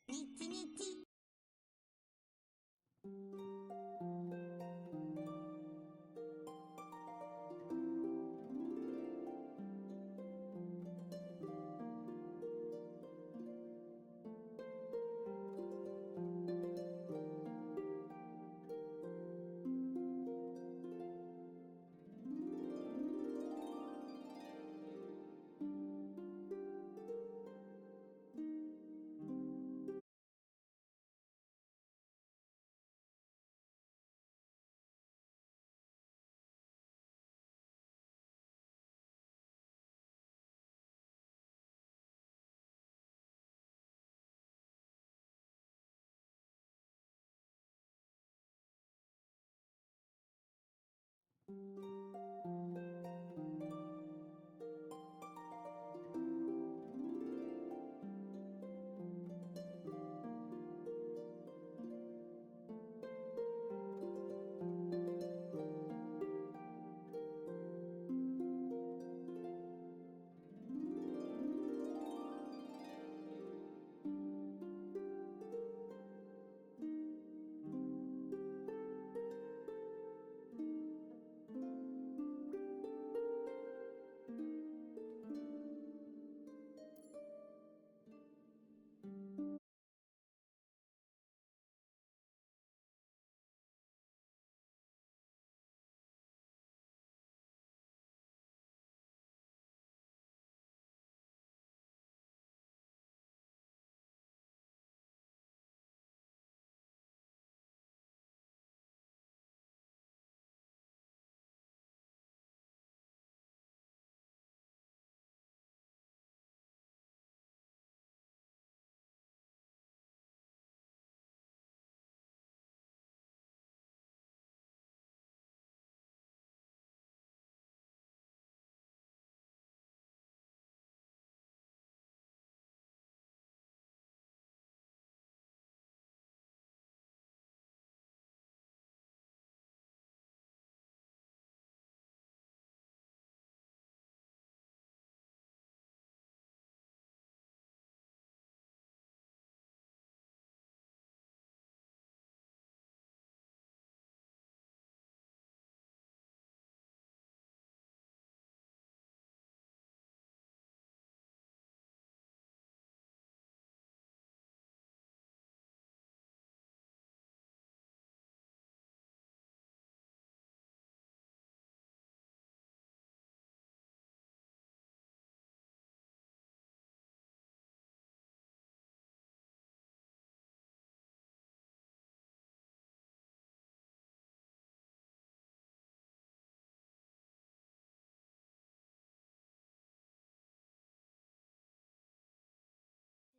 Nikki, Nikki.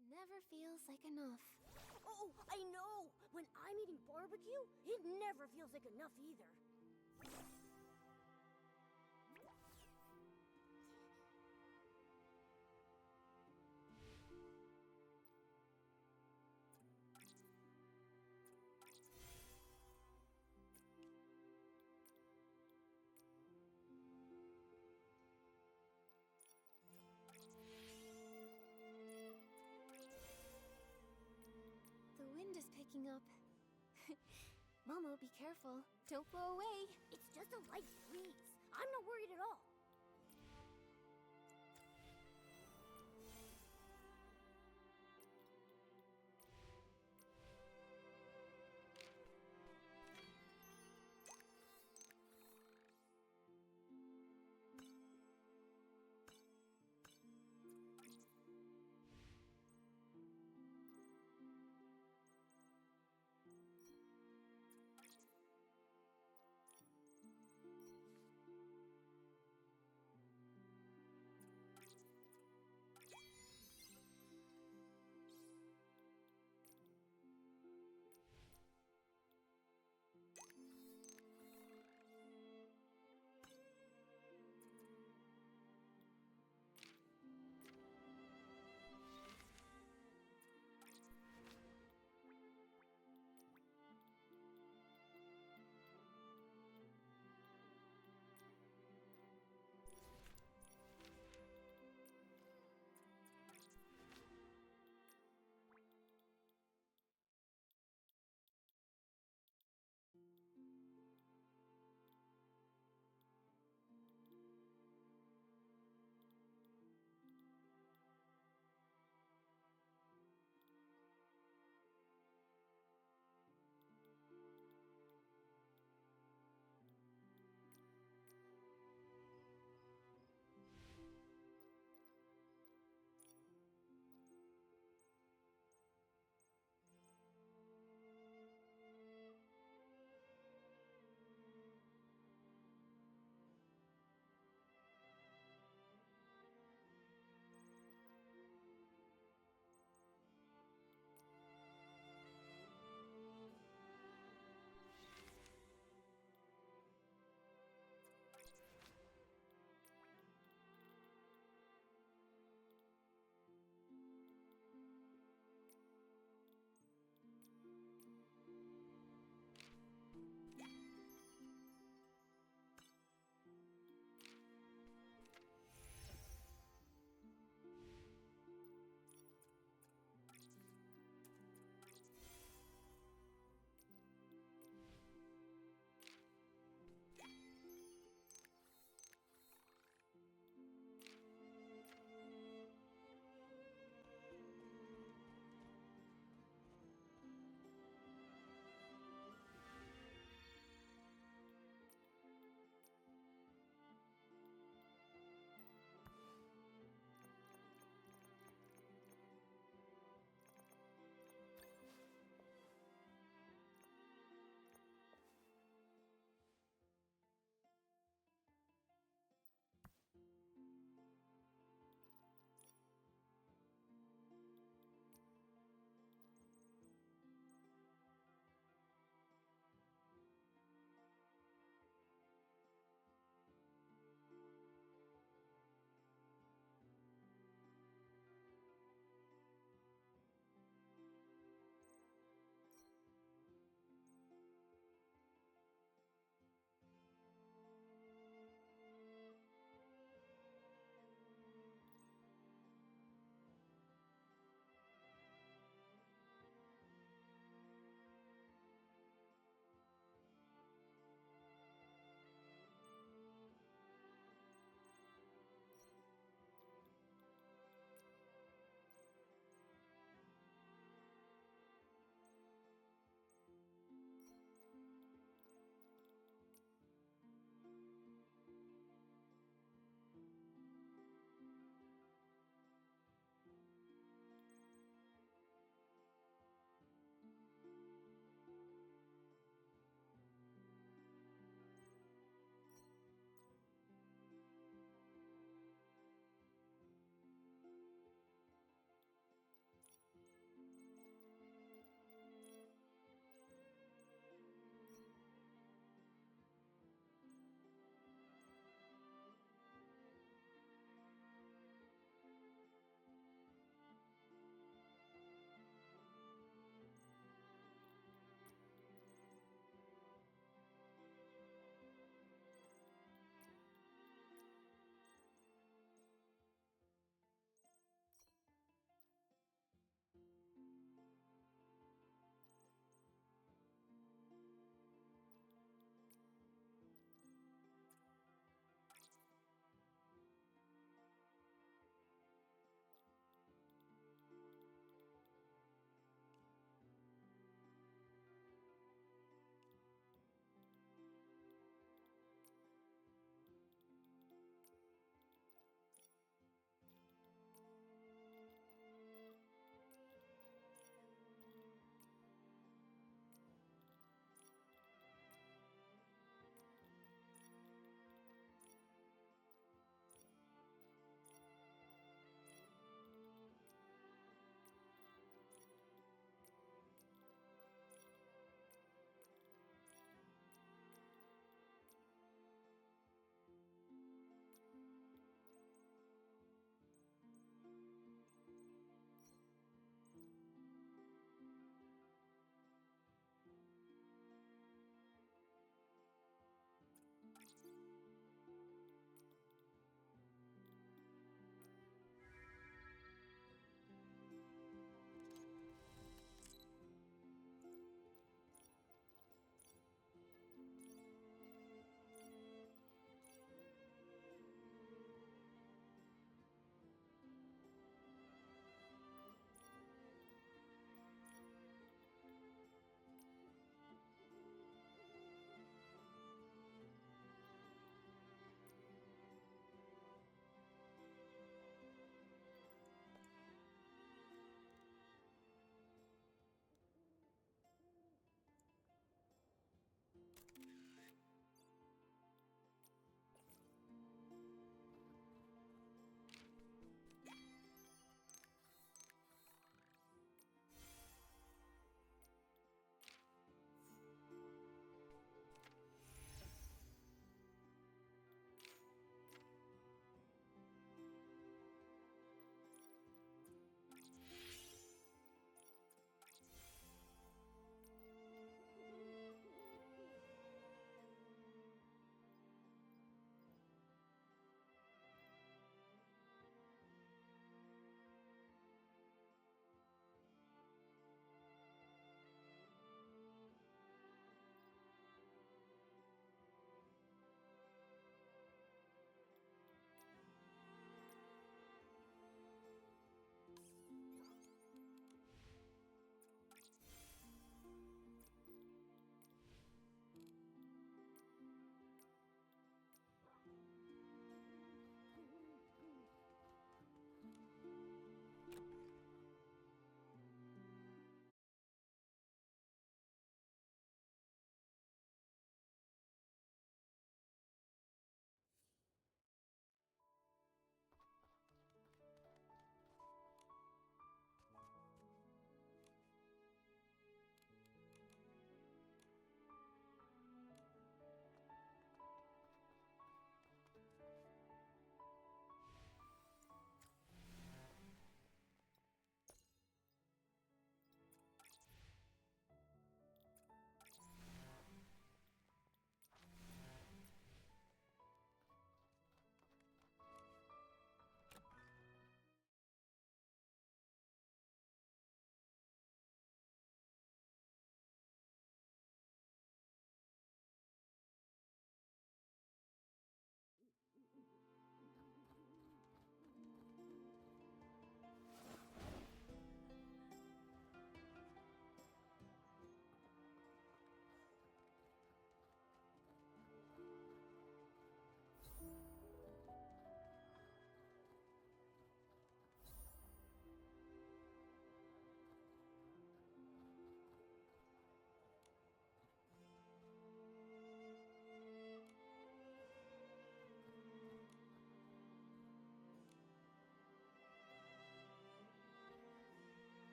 It never feels like enough. Oh, I know! When I'm eating barbecue, it never feels like enough either. The wind is picking up. Momo, be careful. Don't blow away. It's just a light breeze. I'm not worried at all.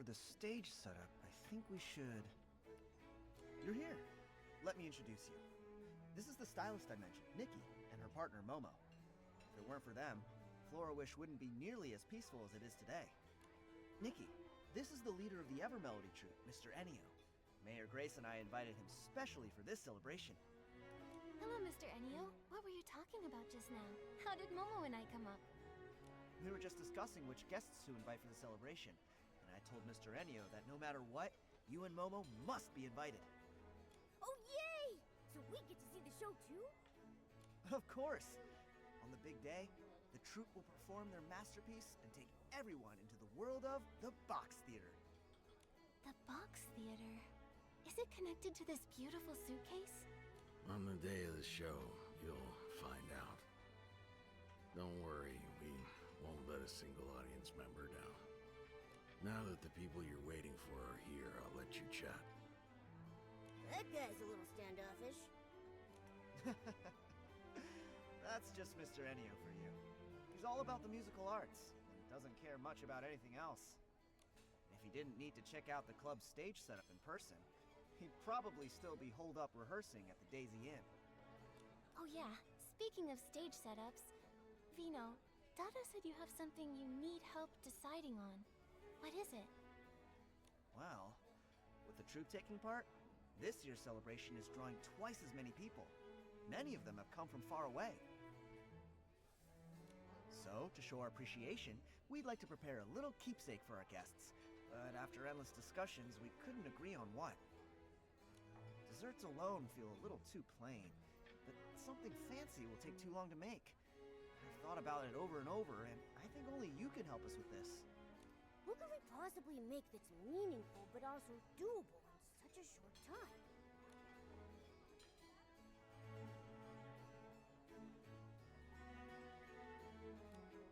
for the stage setup, I think we should... You're here. Let me introduce you. This is the stylist I mentioned, Nikki, and her partner, Momo. If it weren't for them, Flora Wish wouldn't be nearly as peaceful as it is today. Nikki, this is the leader of the Evermelody troupe, Mr. Ennio. Mayor Grace and I invited him specially for this celebration. Hello, Mr. Ennio. What were you talking about just now? How did Momo and I come up? We were just discussing which guests to invite for the celebration, and I told Mr. Ennio that no matter what, you and Momo must be invited. Oh, yay! So we get to see the show too? Of course! On the big day, the troupe will perform their masterpiece and take everyone into the world of the Box Theater. The Box Theater. Is it connected to this beautiful suitcase? On the day of the show, you'll find out. Don't worry, we won't let a single audience member down. Now that the people you're waiting for are here, I'll let you chat. That guy's a little standoffish. That's just Mr. Ennio for you. He's all about the musical arts, and doesn't care much about anything else. If he didn't need to check out the club's stage setup in person, he'd probably still be holed up rehearsing at the Daisy Inn. Oh yeah, speaking of stage setups, Vino, Dada said you have something you need help deciding on. What is it? Well, with the troupe taking part, this year's celebration is drawing twice as many people. Many of them have come from far away. So, to show our appreciation, we'd like to prepare a little keepsake for our guests. But after endless discussions, we couldn't agree on what. Desserts alone feel a little too plain, but something fancy will take too long to make. I've thought about it over and over, and I think only you can help us with this. What could we possibly make that's meaningful but also doable in such a short time?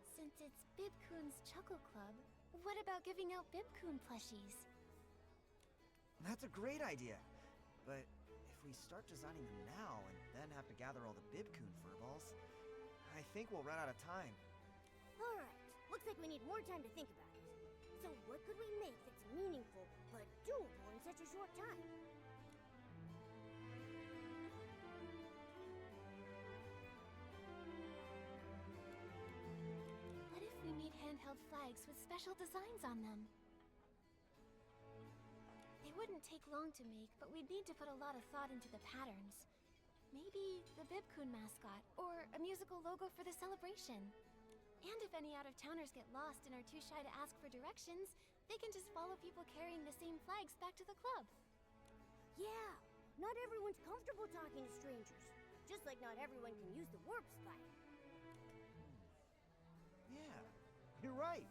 Since it's Bibcoon's Chuckle Club, what about giving out Bibcoon plushies? That's a great idea, but if we start designing them now and then have to gather all the Bibcoon furballs, I think we'll run out of time. Alright, looks like we need more time to think about it. So what could we make that's meaningful but doable in such a short time? What if we made handheld flags with special designs on them? They wouldn't take long to make, but we'd need to put a lot of thought into the patterns. Maybe the Bibcoon mascot, or a musical logo for the celebration. And if any out-of-towners get lost and are too shy to ask for directions, they can just follow people carrying the same flags back to the club. Yeah, not everyone's comfortable talking to strangers. Just like not everyone can use the warp spike. Yeah, you're right.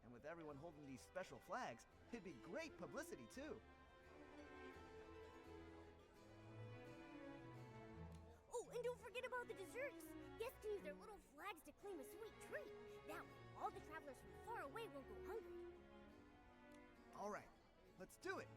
And with everyone holding these special flags, it'd be great publicity too. Oh, and don't forget about the desserts. Guests can use their little flags to claim a sweet treat. That way, all the travelers from far away won't go hungry. All right, let's do it.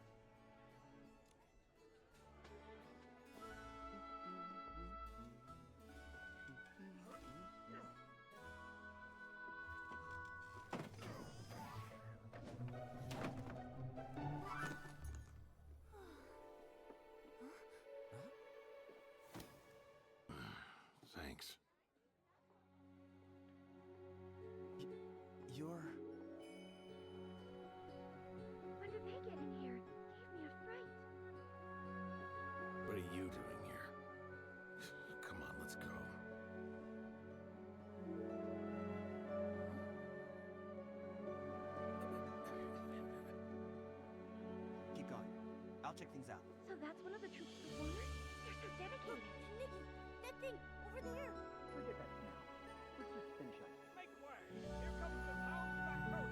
Thanks. You're... When did they get in here? Gave me a fright. What are you doing here? Come on, let's go. Keep going. I'll check things out. So that's one of the troop's performers? They're so dedicated. Nikki, that thing, over there. Forget that for now. Let's just finish up. Make way! Here comes the town's Dakota!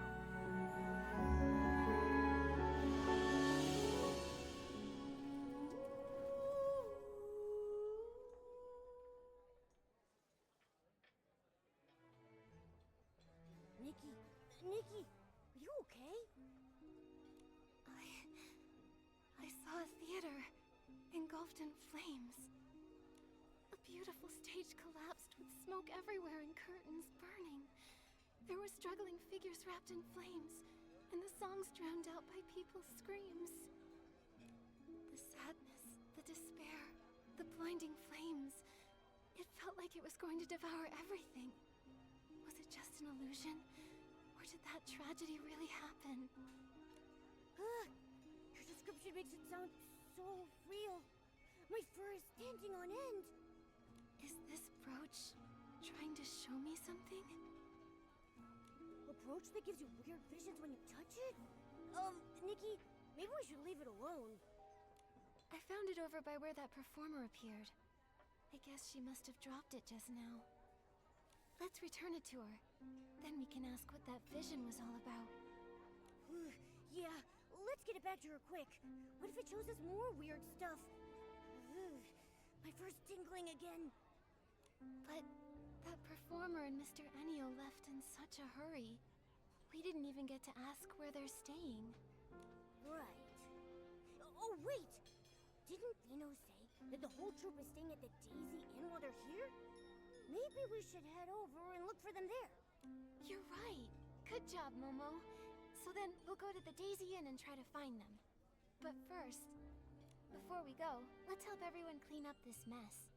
Nikki, are you okay? I saw a theater engulfed in flames. A beautiful stage collapsed with smoke everywhere and curtains burning. There were struggling figures wrapped in flames, and the songs drowned out by people's screams. The sadness, the despair, the blinding flames. It felt like it was going to devour everything. Was it just an illusion? Or did that tragedy really happen? Your description makes it sound so real. My fur is standing on end. Is this brooch trying to show me something? A brooch that gives you weird visions when you touch it? Nikki, maybe we should leave it alone. I found it over by where that performer appeared. I guess she must have dropped it just now. Let's return it to her. Then we can ask what that vision was all about. Yeah, let's get it back to her quick. What if it shows us more weird stuff? My fur's tingling again. But that performer and Mr. Ennio left in such a hurry. We didn't even get to ask where they're staying. Right. Oh, wait! Didn't Dino say that the whole troop is staying at the Daisy Inn while they're here? Maybe we should head over and look for them there. You're right. Good job, Momo. So then, we'll go to the Daisy Inn and try to find them. But first, before we go, let's help everyone clean up this mess.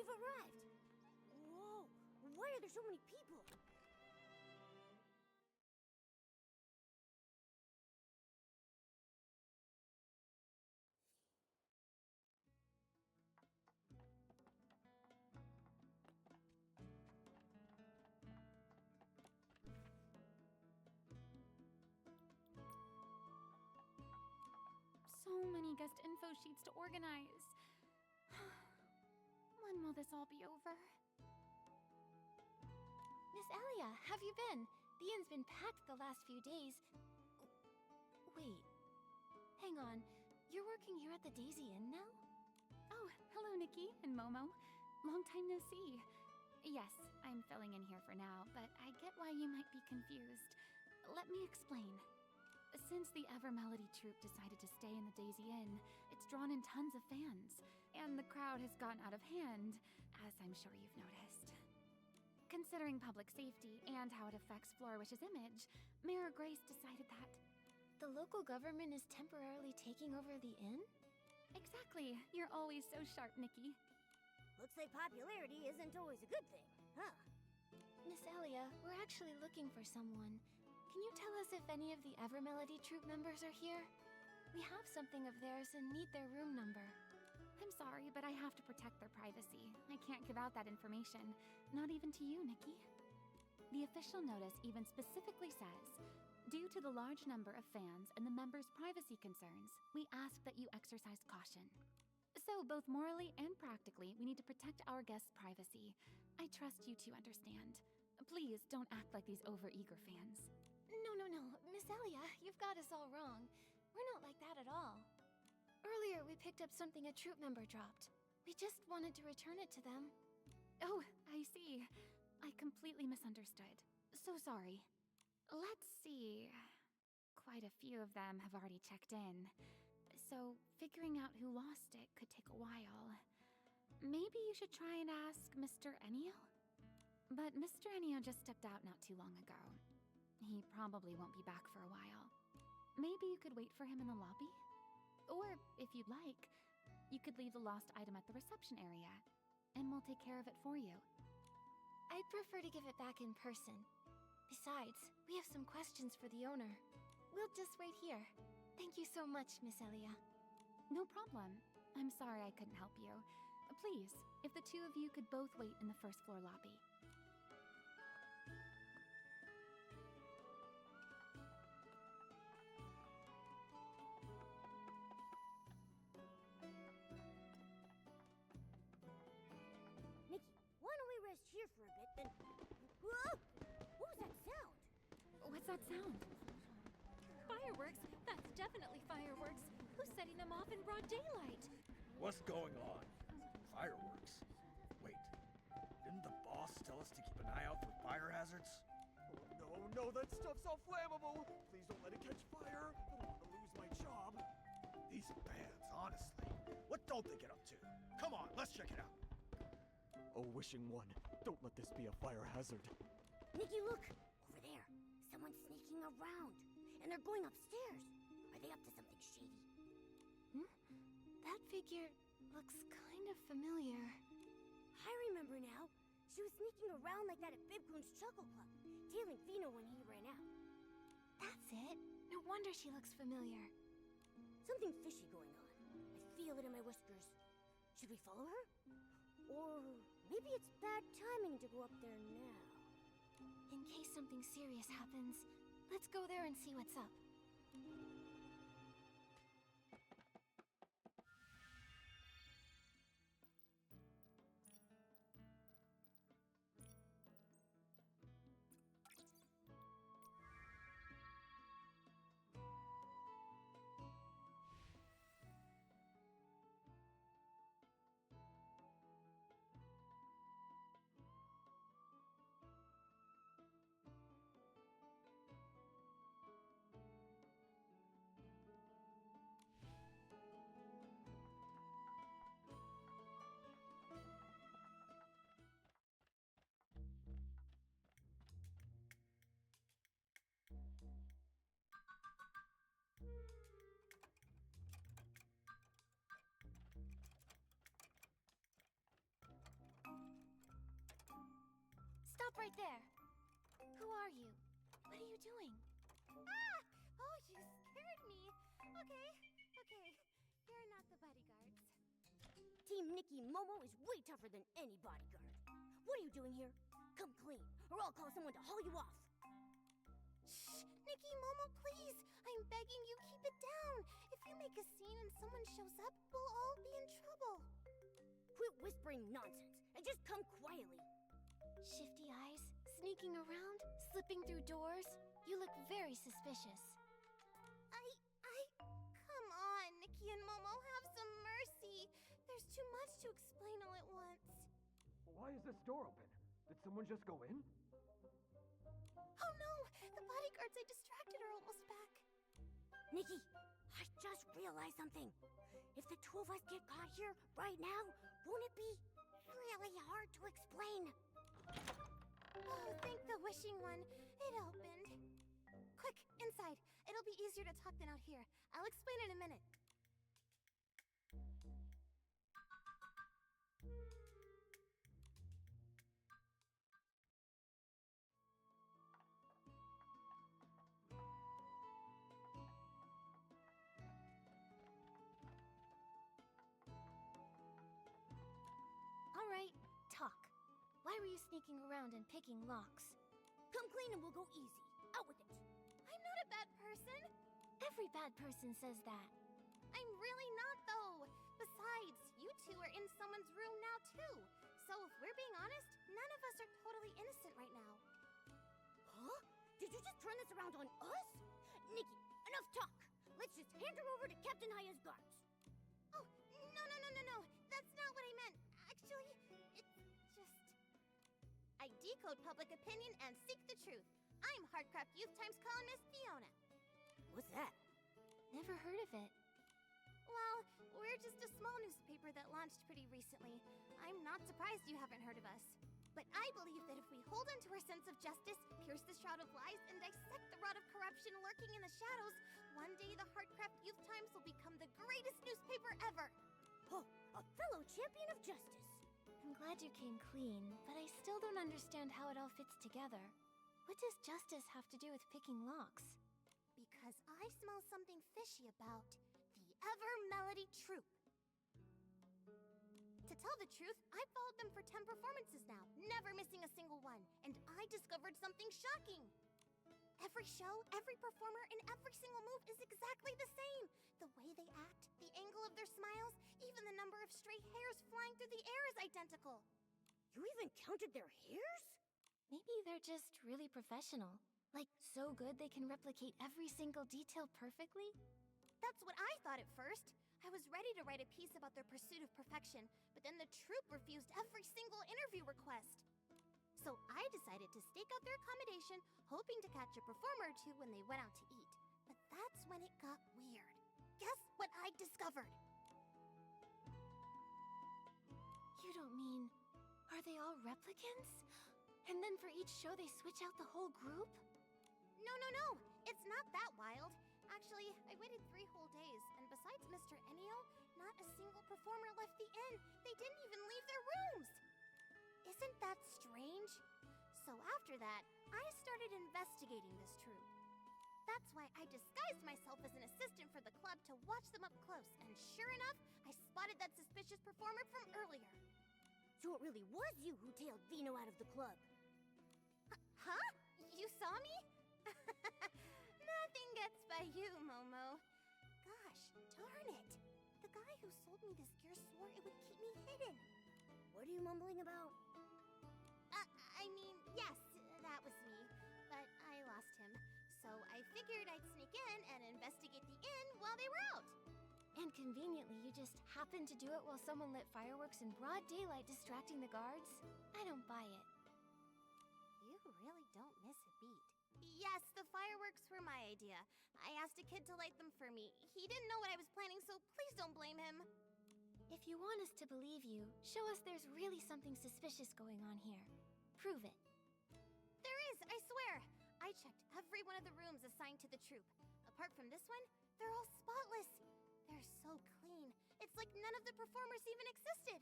We've arrived! Whoa! Why are there so many people? So many guest info sheets to organize. When will this all be over? Miss Elia, have you been? The inn's been packed the last few days. Wait. Hang on. You're working here at the Daisy Inn now? Oh, hello, Nikki and Momo. Long time no see. Yes, I'm filling in here for now, but I get why you might be confused. Let me explain. Since the Evermelody troupe decided to stay in the Daisy Inn, it's drawn in tons of fans, and the crowd has gotten out of hand, as I'm sure you've noticed. Considering public safety and how it affects Flourish's image, Mayor Grace decided that... The local government is temporarily taking over the inn? Exactly. You're always so sharp, Nikki. Looks like popularity isn't always a good thing, huh? Miss Elia, we're actually looking for someone. Can you tell us if any of the Evermelody troupe members are here? We have something of theirs and need their room number. I'm sorry, but I have to protect their privacy. I can't give out that information. Not even to you, Nikki. The official notice even specifically says, due to the large number of fans and the members' privacy concerns, we ask that you exercise caution. So, both morally and practically, we need to protect our guests' privacy. I trust you to understand. Please don't act like these overeager fans. No. Miss Elia, you've got us all wrong. We're not like that at all. Earlier, we picked up something a troop member dropped. We just wanted to return it to them. Oh, I see. I completely misunderstood. So sorry. Let's see. Quite a few of them have already checked in. So, figuring out who lost it could take a while. Maybe you should try and ask Mr. Ennio? But Mr. Ennio just stepped out not too long ago. He probably won't be back for a while. Maybe you could wait for him in the lobby? Or, if you'd like, you could leave the lost item at the reception area, and we'll take care of it for you. I'd prefer to give it back in person. Besides, we have some questions for the owner. We'll just wait here. Thank you so much, Miss Elia. No problem. I'm sorry I couldn't help you. Please, if the two of you could both wait in the first floor lobby. Nikki, why don't we rest here for a bit, then... Whoa! What was that sound? What's that sound? Fireworks? That's definitely fireworks. Who's setting them off in broad daylight? What's going on? Fireworks? Wait, didn't the boss tell us to keep an eye out for fire hazards? Oh, no, that stuff's all flammable! Please don't let it catch fire! I don't want to lose my job! These bands, honestly. What don't they get up to? Come on, let's check it out! Oh, wishing one, don't let this be a fire hazard. Nikki, look! Over there. Someone's sneaking around. And they're going upstairs. Are they up to something shady? That figure looks kind of familiar. I remember now. She was sneaking around like that at Bibcoon's Chuckle Club, tailing Fino when he ran out. That's it. No wonder she looks familiar. Something fishy going on. I feel it in my whiskers. Should we follow her? Or maybe it's bad timing to go up there now. In case something serious happens, let's go there and see what's up. Stop right there. Who are you? What are you doing? Ah! Oh, you scared me. Okay. You're not the bodyguards. Team Nikki Momo is way tougher than any bodyguard. What are you doing here? Come clean, or I'll call someone to haul you off. Shh! Nikki, Momo, please! I'm begging you, keep it down! If you make a scene and someone shows up, we'll all be in trouble. Quit whispering nonsense, and just come quietly. Shifty eyes, sneaking around, slipping through doors. You look very suspicious. Come on, Nikki and Momo, have some mercy. There's too much to explain all at once. Why is this door open? Did someone just go in? Oh no! The bodyguards I distracted are almost back. Nikki, I just realized something. If the two of us get caught here right now, won't it be really hard to explain? Oh, thank the wishing one. It opened. Quick, inside. It'll be easier to talk than out here. I'll explain in a minute. All right, talk. Why were you sneaking around and picking locks? Come clean and we'll go easy. Out with it. I'm not a bad person. Every bad person says that. I'm really not, though. Besides, you two are in someone's room now, too. So if we're being honest, none of us are totally innocent right now. Huh? Did you just turn this around on us? Nikki, enough talk. Let's just hand her over to Captain Haya's guards. Oh, no. That's not what I meant. Actually, it's just... I decode public opinion and seek the truth. I'm Hardcraft Youth Times columnist Fiona. What's that? Never heard of it. Well, we're just a small newspaper that launched pretty recently. I'm not surprised you haven't heard of us. But I believe that if we hold onto our sense of justice, pierce the shroud of lies, and dissect the rot of corruption lurking in the shadows, one day the Hardcraft Youth Times will become the greatest newspaper ever. Oh, a fellow champion of justice. I'm glad you came clean, but I still don't understand how it all fits together. What does justice have to do with picking locks? Because I smell something fishy about the Ever-Melody Troupe. To tell the truth, I've followed them for 10 performances now, never missing a single one, and I discovered something shocking. Every show, every performer, and every single move is exactly the same. The way they act, the angle of their smiles, even the number of stray hairs flying through the air is identical. You even counted their hairs? Maybe they're just really professional. Like, so good they can replicate every single detail perfectly? That's what I thought at first. I was ready to write a piece about their pursuit of perfection, but then the troupe refused every single interview request. So I decided to stake out their accommodation, hoping to catch a performer or two when they went out to eat. But that's when it got weird. Guess what I discovered? You don't mean... Are they all replicants? And then for each show they switch out the whole group? No. It's not that wild. Actually, I waited 3 whole days, and besides Mr. Enio, not a single performer left the inn. They didn't even leave their rooms. Isn't that strange? So after that, I started investigating this troupe. That's why I disguised myself as an assistant for the club to watch them up close, and sure enough, I spotted that suspicious performer from earlier. So it really was you who tailed Vino out of the club. Huh? You saw me? Nothing gets by you, Momo. Gosh, darn it. The guy who sold me this gear swore it would keep me hidden. What are you mumbling about? Yes, that was me. But I lost him. So I figured I'd sneak in and investigate the inn while they were out. And conveniently, you just happened to do it while someone lit fireworks in broad daylight distracting the guards? I don't buy it. You really don't miss a beat. Yes, the fireworks were my idea. I asked a kid to light them for me. He didn't know what I was planning, so please don't blame him. If you want us to believe you, show us there's really something suspicious going on here. Prove it. There is, I swear. I checked every one of the rooms assigned to the troupe. Apart from this one, they're all spotless. They're so clean. It's like none of the performers even existed.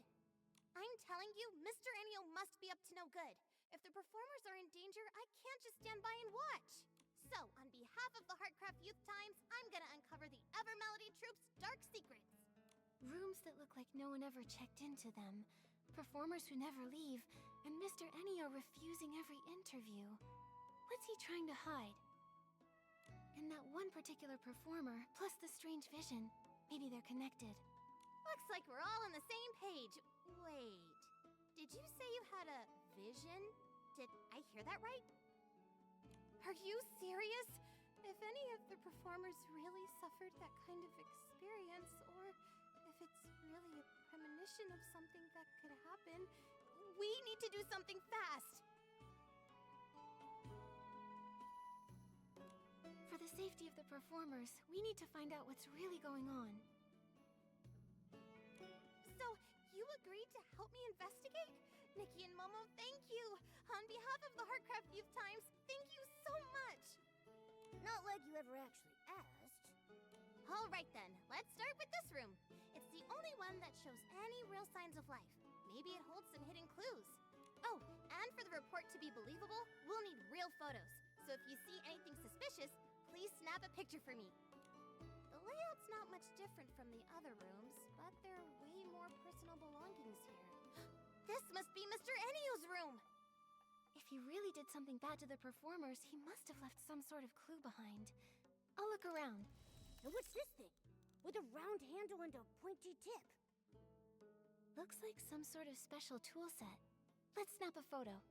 I'm telling you, Mr. Enio must be up to no good. If the performers are in danger, I can't just stand by and watch. So, on behalf of the Heartcraft Youth Times, I'm gonna uncover the Evermelody Troupe's dark secrets. Rooms that look like no one ever checked into them, performers who never leave, and Mr. Ennio refusing every interview. What's he trying to hide? And that one particular performer, plus the strange vision, maybe they're connected. Looks like we're all on the same page. Wait, did you say you had a vision? Did I hear that right? Are you serious? If any of the performers really suffered that kind of experience, or if it's really a premonition of something that could happen, we need to do something fast. For the safety of the performers, we need to find out what's really going on. So, you agreed to help me investigate? Nikki and Momo, thank you! On behalf of the Heartcraft Youth Times, thank you so much! Not like you ever actually asked. Alright then, let's start with this room. It's the only one that shows any real signs of life. Maybe it holds some hidden clues. Oh, and for the report to be believable, we'll need real photos. So if you see anything suspicious, please snap a picture for me. The layout's not much different from the other rooms, but there are way more personal belongings here. This must be Mr. Ennio's room! If he really did something bad to the performers, he must have left some sort of clue behind. I'll look around. And what's this thing? With a round handle and a pointy tip. Looks like some sort of special tool set. Let's snap a photo.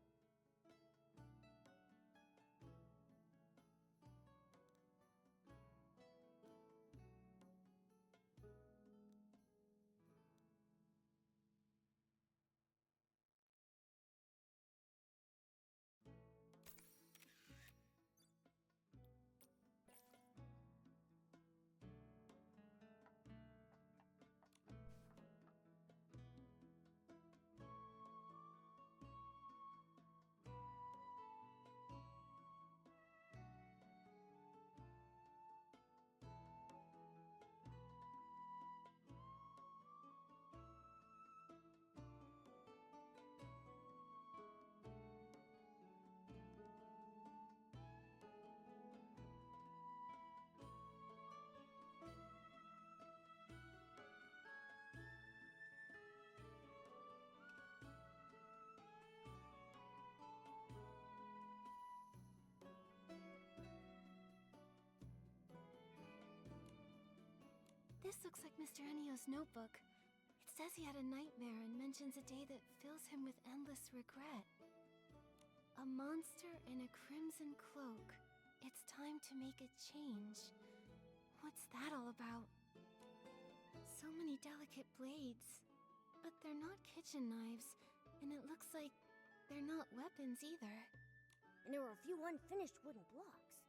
This looks like Mr. Ennio's notebook. It says he had a nightmare and mentions a day that fills him with endless regret. A monster in a crimson cloak. It's time to make a change. What's that all about? So many delicate blades. But they're not kitchen knives, and it looks like they're not weapons either. And there are a few unfinished wooden blocks.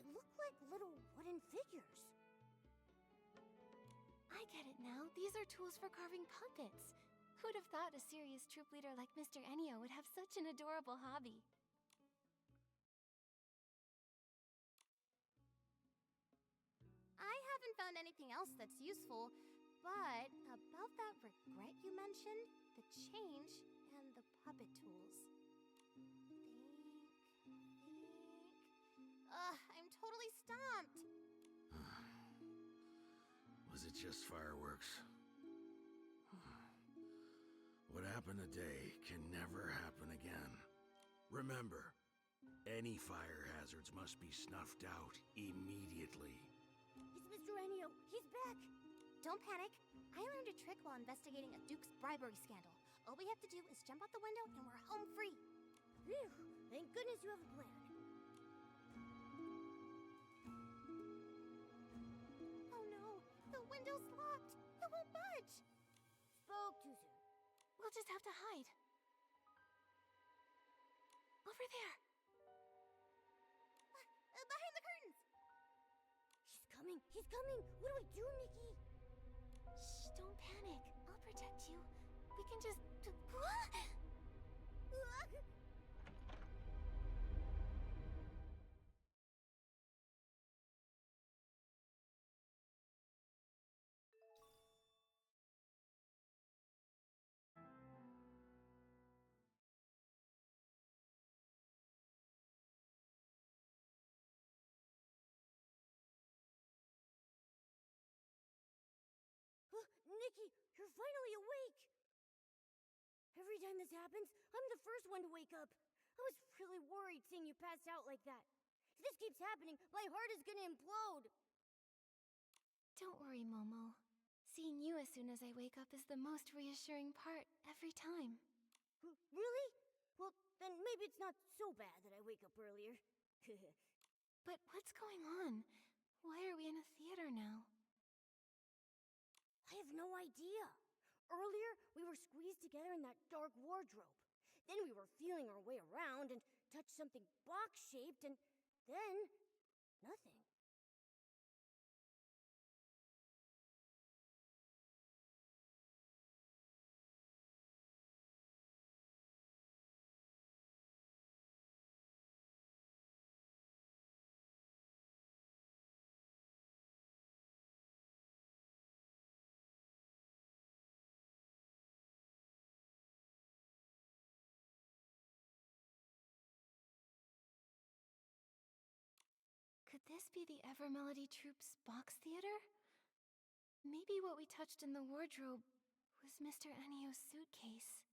They look like little wooden figures. I get it now. These are tools for carving puppets. Who'd have thought a serious troop leader like Mr. Ennio would have such an adorable hobby? I haven't found anything else that's useful, but about that regret you mentioned, the change, and the puppet tools. I'm totally stumped. Was it just fireworks? What happened today can never happen again. Remember, any fire hazards must be snuffed out immediately. It's Mr. Ennio. He's back. Don't panic. I learned a trick while investigating a Duke's bribery scandal. All we have to do is jump out the window and we're home free. Phew. Thank goodness you have a plan. Oh no, the window's locked. It won't budge. Spoke too soon. We'll just have to hide. Over there. Behind the curtains. He's coming. He's coming. What do we do, Nikki? Shh, don't panic. I'll protect you. We can just... Nikki, you're finally awake! Every time this happens, I'm the first one to wake up. I was really worried seeing you pass out like that. If this keeps happening, my heart is gonna implode. Don't worry, Momo. Seeing you as soon as I wake up is the most reassuring part every time. Really? Well, then maybe it's not so bad that I wake up earlier. But what's going on? Why are we in a theater now? I have no idea. Earlier, we were squeezed together in that dark wardrobe. Then we were feeling our way around and touched something box-shaped, and then nothing. Could this be the Evermelody Troupe's box theater? Maybe what we touched in the wardrobe was Mr. Ennio's suitcase.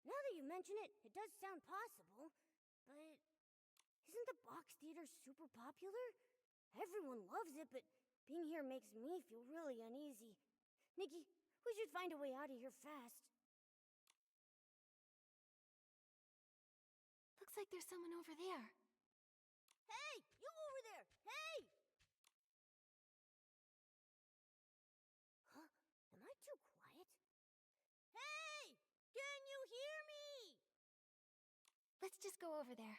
Now that you mention it, it does sound possible. But isn't the box theater super popular? Everyone loves it, but being here makes me feel really uneasy. Nikki, we should find a way out of here fast. Looks like there's someone over there. Hey! You over there! Hey! Huh? Am I too quiet? Hey! Can you hear me? Let's just go over there.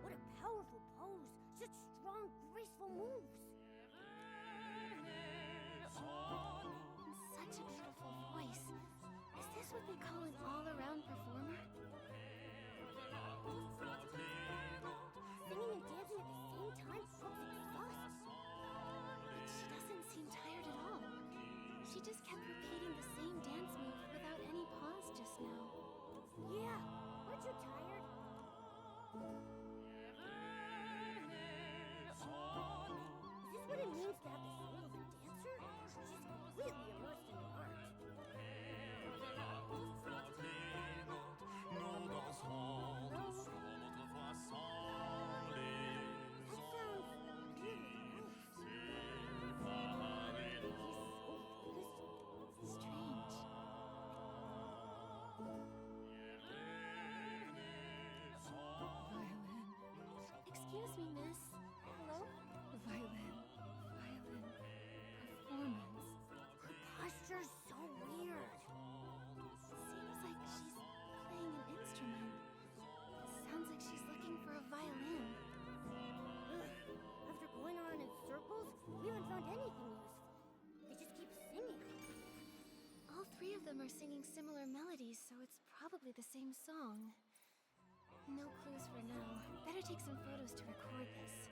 What a powerful pose! Such strong, graceful moves! And such a beautiful voice. Is this what they call an all-around performer? Singing and dancing at the same time helps exhaust. But she doesn't seem tired at all. She just kept repeating the same dance move without any pause just now. Yeah, aren't you tired? Is this what it means to have the soul of a dancer? She's completely immersed in art. Excuse me, miss. Hello? Violin. Performance. Her posture's so weird. Seems like she's playing an instrument. Sounds like she's looking for a violin. After going around in circles, we haven't found anything useful. They just keep singing. All three of them are singing similar melodies, so it's probably the same song. No clues for now. Better take some photos to record this.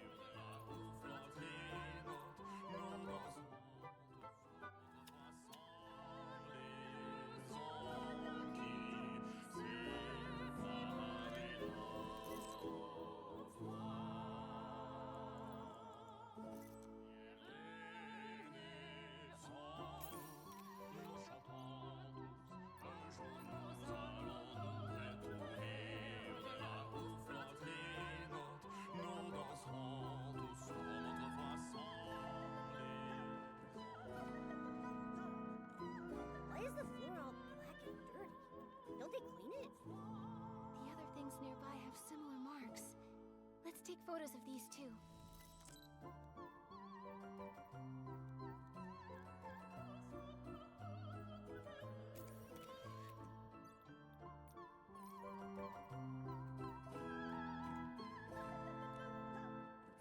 Why is the floor all black and dirty? Don't they clean it? The other things nearby have similar marks. Let's take photos of these too.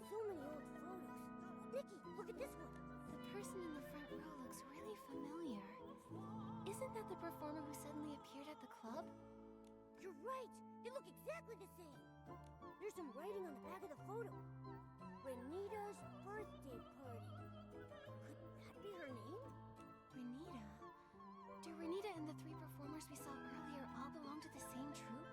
So many old photos. Nikki, look at this one. The person in the front row looks really familiar. Isn't that the performer who suddenly appeared at the club? You're right. They look exactly the same. There's some writing on the back of the photo. Renita's birthday party. Could that be her name? Renita? Do Renita and the three performers we saw earlier all belong to the same troupe?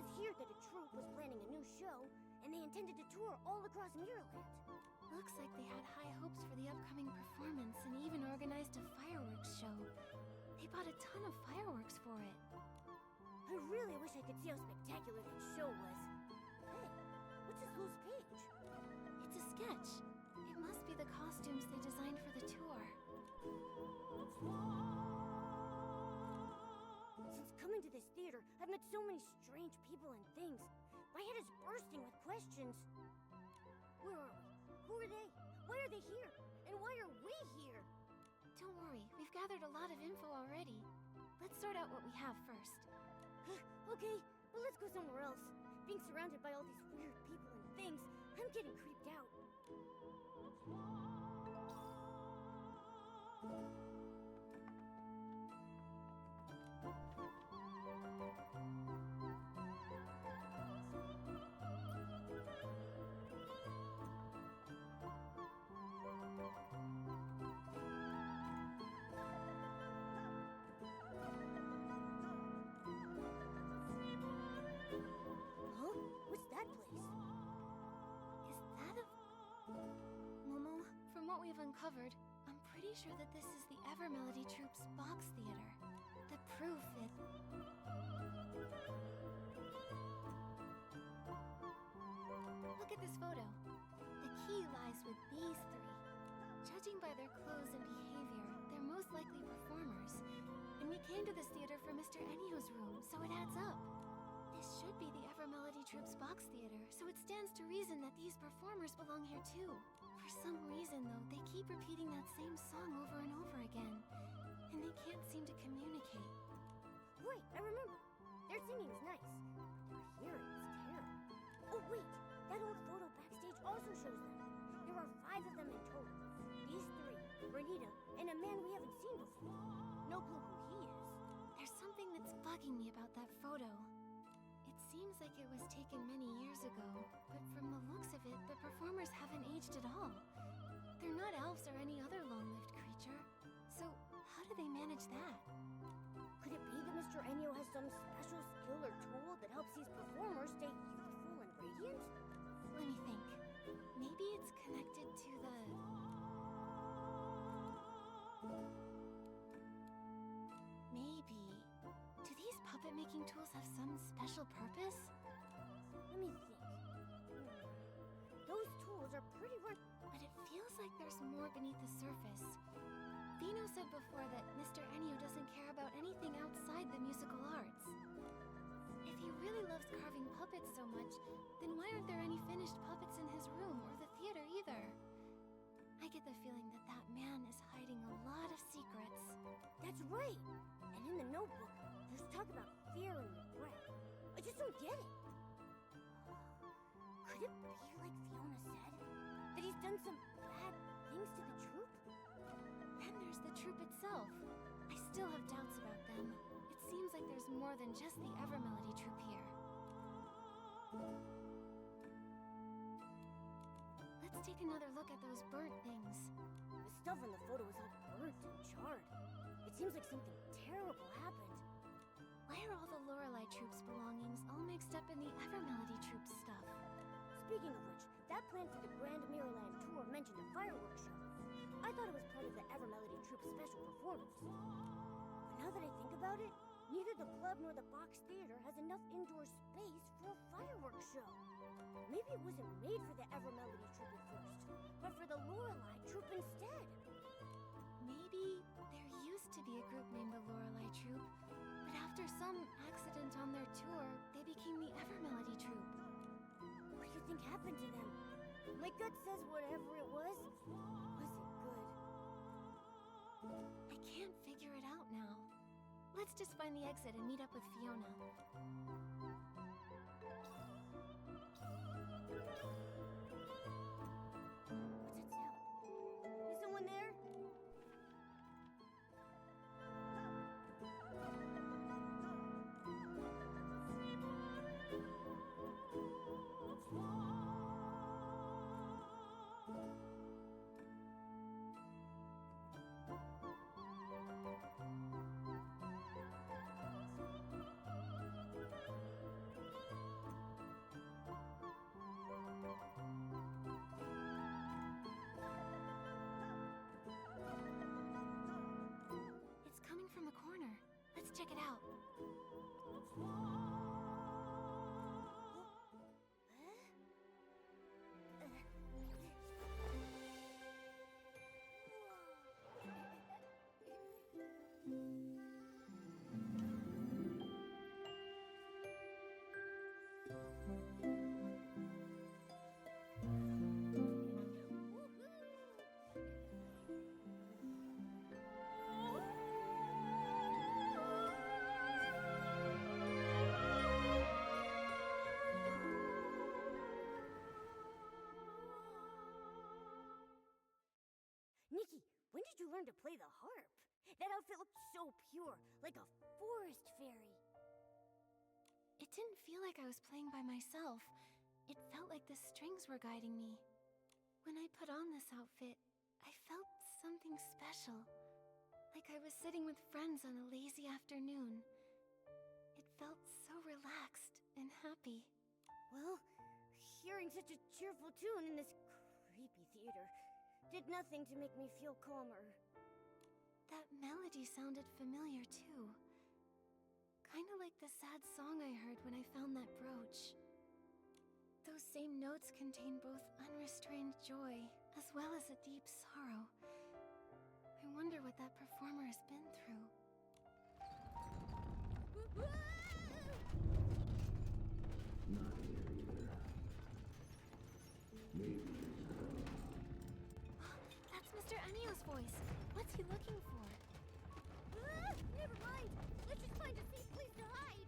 says here that a troupe was planning a new show, and they intended to tour all across Mirrorland. Looks like they had high hopes for the upcoming performance and even organized a fireworks show. They bought a ton of fireworks for it. I really wish I could see how spectacular that show was. Hey, what's this loose page? It's a sketch. It must be the costumes they designed for the tour. Since coming to this theater, I've met so many strange people and things. My head is bursting with questions. Where are we? Who are they? Why are they here? And why are we here? Don't worry, we've gathered a lot of info already. Let's sort out what we have first. Okay, well let's go somewhere else. Being surrounded by all these weird people and things, I'm getting creeped out. Huh? What's that place? Is that a... Momo, from what we've uncovered, I'm pretty sure that this is the Evermelody Troupe's box theater. The proof it... Look at this photo. The key lies with these three. Judging by their clothes and behavior, they're most likely performers. And we came to this theater for Mr. Ennio's room, so it adds up. This should be the Evermelody Troupe's box theater, so it stands to reason that these performers belong here too. For some reason, though, they keep repeating that same song over and over again. And they can't seem to communicate. Wait, I remember. Their singing is nice. Their hearing is terrible. Oh wait, that old photo backstage also shows them. There are 5 of them in total. These 3, Renita, and a man we haven't seen before. No clue who he is. There's something that's bugging me about that photo. It seems like it was taken many years ago, but from the looks of it, the performers haven't aged at all. They're not elves or any other long-lived creature. So, how do they manage that? Could it be that Mr. Ennio has some special skill or tool that helps these performers stay youthful and radiant? Let me think. Maybe it's connected to the... Maybe... Do these puppet-making tools have some special purpose? Let me think. Those tools are pretty run. But it feels like there's more beneath the surface. Vino said before that Mr. Ennio doesn't care about anything outside the musical arts. If he really loves carving puppets so much, then why aren't there any finished puppets in his room or the theater either? I get the feeling that that man is hiding a lot of secrets. That's right. And in the notebook, there's talk about fear and regret. I just don't get it. Could it be like Fiona said? That he's done some bad things to the troupe? Then there's the troupe itself. I still have doubts about them. It seems like there's more than just the Evermelody troupe here. Let's take another look at those burnt things. The stuff in the photo is all burnt and charred. It seems like something terrible happened. Why are all the Lorelei troupe's belongings all mixed up in the Evermelody troupe's stuff? Speaking of which, that plan for the Grand Mirrorland tour mentioned a fireworks show. I thought it was part of the Evermelody troupe's special performance. But now that I think about it, neither the club nor the box theater has enough indoor space for a fireworks show. Maybe it wasn't made for the Evermelody troupe at first, but for the Lorelei troupe instead. Maybe there used to be a group named the Lorelei troupe, but after some accident on their tour, they became the Evermelody troupe. What do you think happened to them? My gut says whatever it was wasn't good. I can't figure it out now. Let's just find the exit and meet up with Fiona. What's that sound? Is someone there? check it out. Nikki, when did you learn to play the harp? That outfit looked so pure, like a forest fairy. It didn't feel like I was playing by myself. It felt like the strings were guiding me. When I put on this outfit, I felt something special. Like I was sitting with friends on a lazy afternoon. It felt so relaxed and happy. Well, hearing such a cheerful tune in this creepy theater did nothing to make me feel calmer. That melody sounded familiar too. Kinda like the sad song I heard when I found that brooch. Those same notes contain both unrestrained joy as well as a deep sorrow. I wonder what that performer has been through. Not here either. Maybe. That's Mr. Enio's voice. What's he looking for? Never mind. Let's just find a safe place to hide.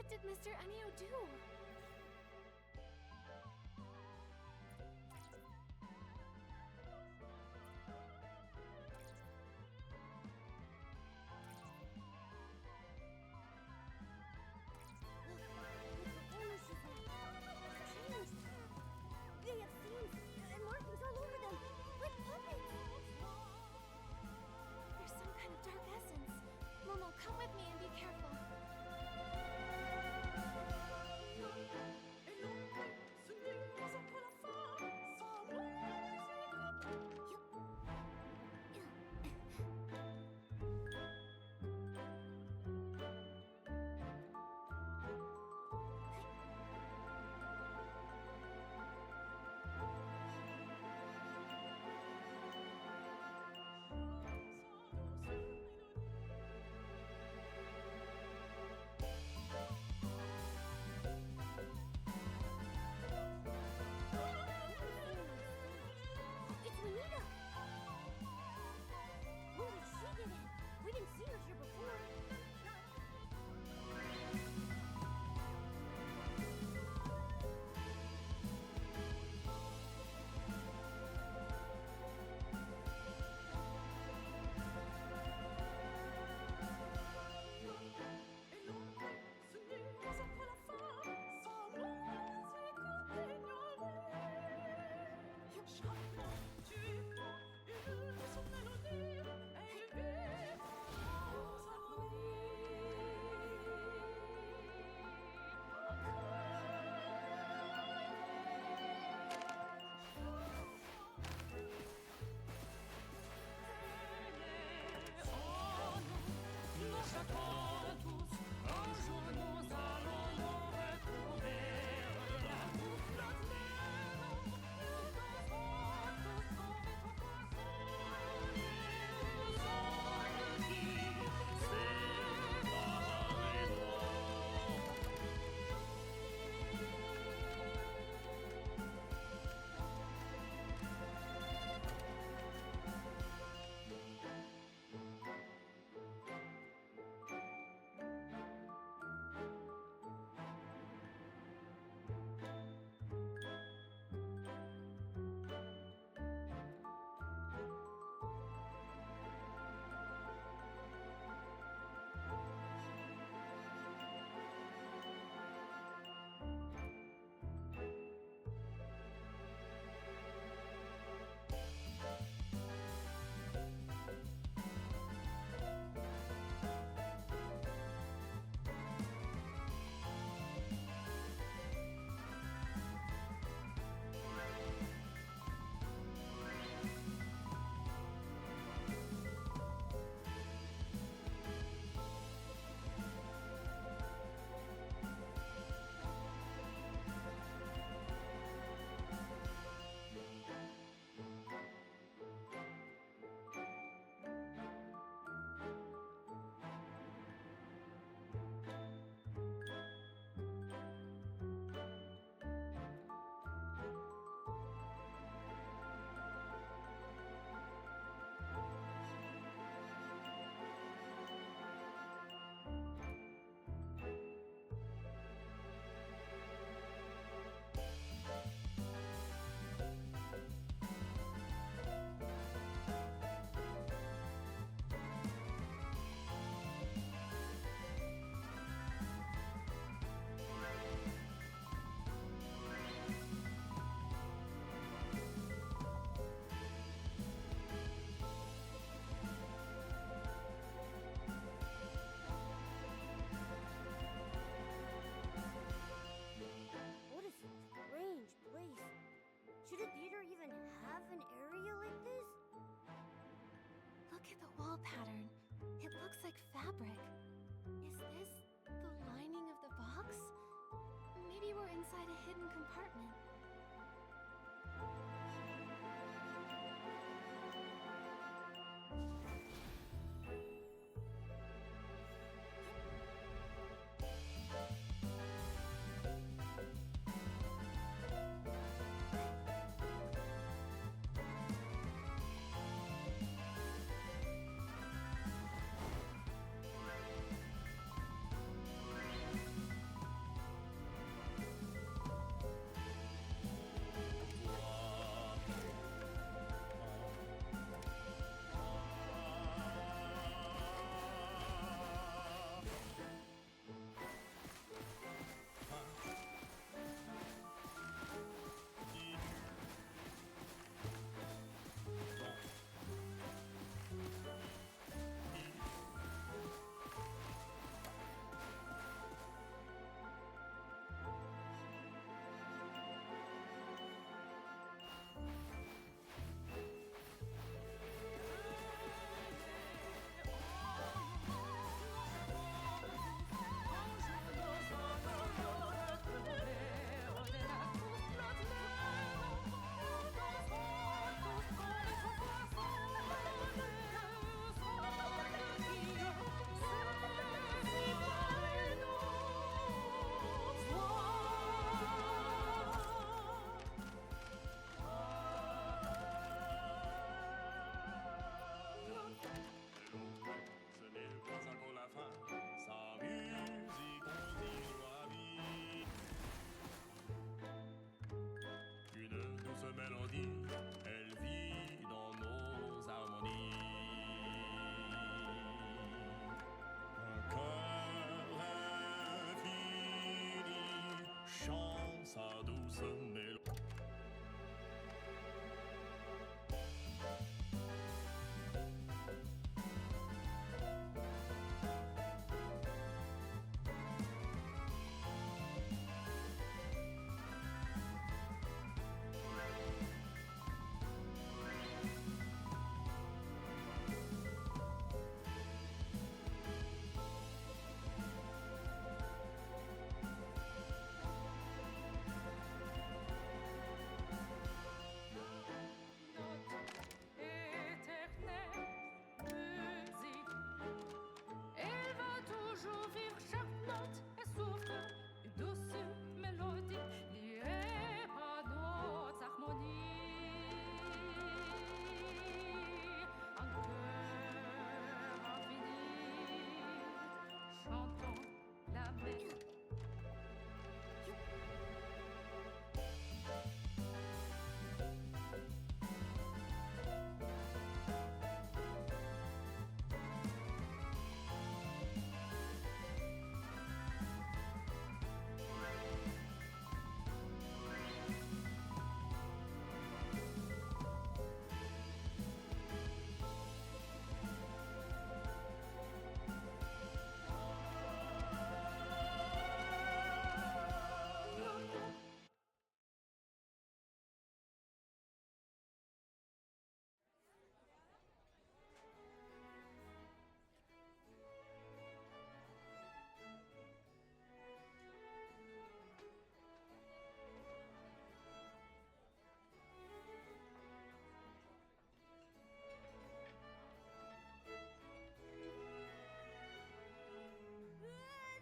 did Mr. Enio do? They have seams and markings all over them, like puppets. There's some kind of dark essence. Momo, come with me and be careful. It's Juanita! When did she get in? We didn't see her here before. What a strange place. Should a theater even have an area like this? Look at the wall pattern. It looks like fabric. Is this the lining of the box? Maybe we're inside a hidden compartment. chante sa douce mélodie.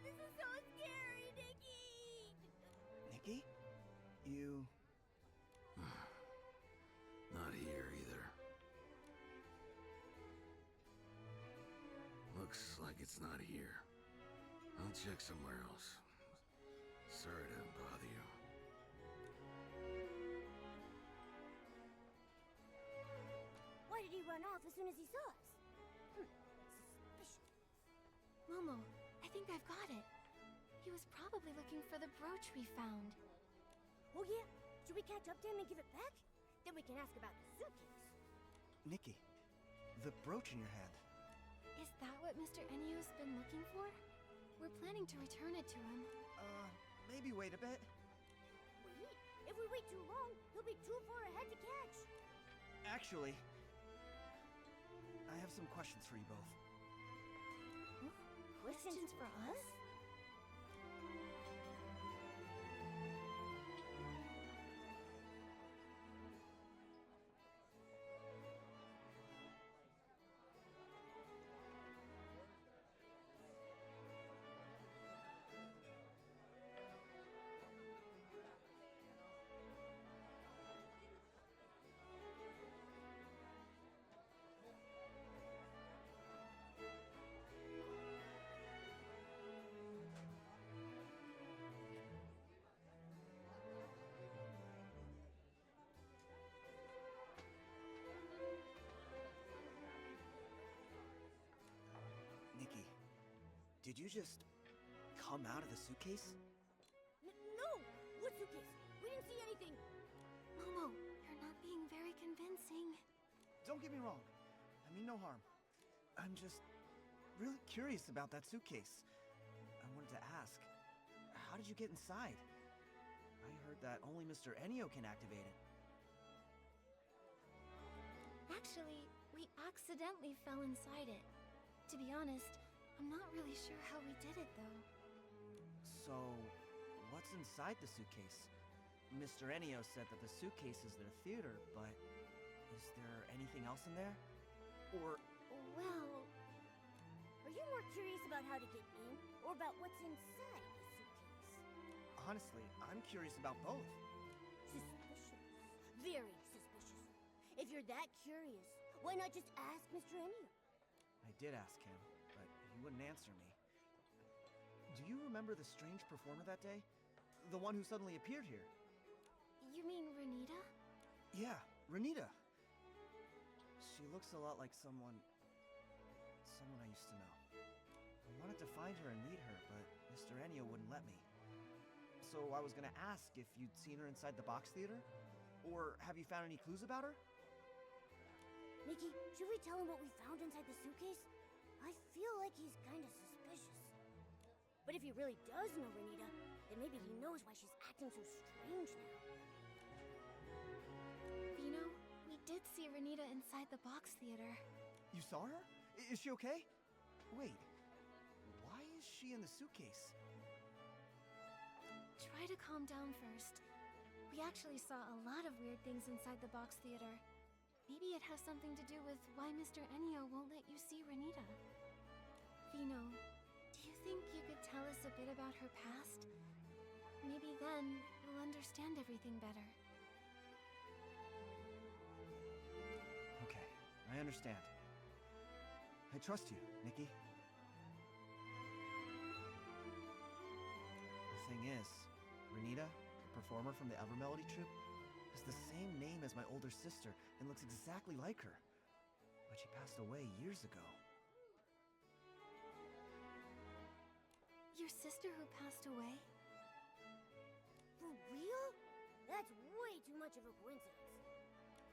This is so scary, Nikki! Nikki? You... Not here either. Looks like it's not here. I'll check somewhere else. Sorry to bother you. Why did he run off as soon as he saw us? Suspicious. Momo, I think I've got it. He was probably looking for the brooch we found. Oh yeah? Should we catch up to him and give it back? Then we can ask about the suitcase. Nikki, the brooch in your hand. Is that what Mr. Enyo's been looking for? We're planning to return it to him. Maybe wait a bit. Wait? If we wait too long, he'll be too far ahead to catch. Actually, I have some questions for you both. Questions for us? Nikki, did you just come out of the suitcase? No! What suitcase? We didn't see anything. Momo, you're not being very convincing. Don't get me wrong. I mean no harm. I'm just really curious about that suitcase. I wanted to ask, how did you get inside? I heard that only Mr. Enyo can activate it. Actually, we accidentally fell inside it. To be honest, I'm not really sure how we did it, though. So, what's inside the suitcase? Mr. Enyo said that the suitcase is their theater, but is there anything else in there? Or... Well... Are you more curious about how to get in, or about what's inside the suitcase? honestly, I'm curious about both. Suspicious. Very suspicious. If you're that curious, why not just ask Mr. Enyo? I did ask him, but he wouldn't answer me. Do you remember the strange performer that day? The one who suddenly appeared here? You mean Renita? Yeah, Renita. She looks a lot like someone I used to know. I wanted to find her and meet her, but Mr. Enyo wouldn't let me. so I was gonna ask if you'd seen her inside the box theater? Or have you found any clues about her? Nikki, should we tell him what we found inside the suitcase? I feel like he's kinda suspicious. But if he really does know Renita, then maybe he knows why she's acting so strange now. Vino, we did see Renita inside the box theater. You saw her? Is she okay? Wait, why is she in the suitcase? Try to calm down first. We actually saw a lot of weird things inside the box theater. Maybe it has something to do with why Mr. Ennio won't let you see Renita. Vino, do you think you could tell us a bit about her past? Maybe then we'll understand everything better. Okay, I understand. I trust you, Nikki. The thing is, Renita, the performer from the Evermelody troupe, has the same name as my older sister and looks exactly like her. But she passed away years ago. Your sister who passed away? For real? That's way too much of a coincidence.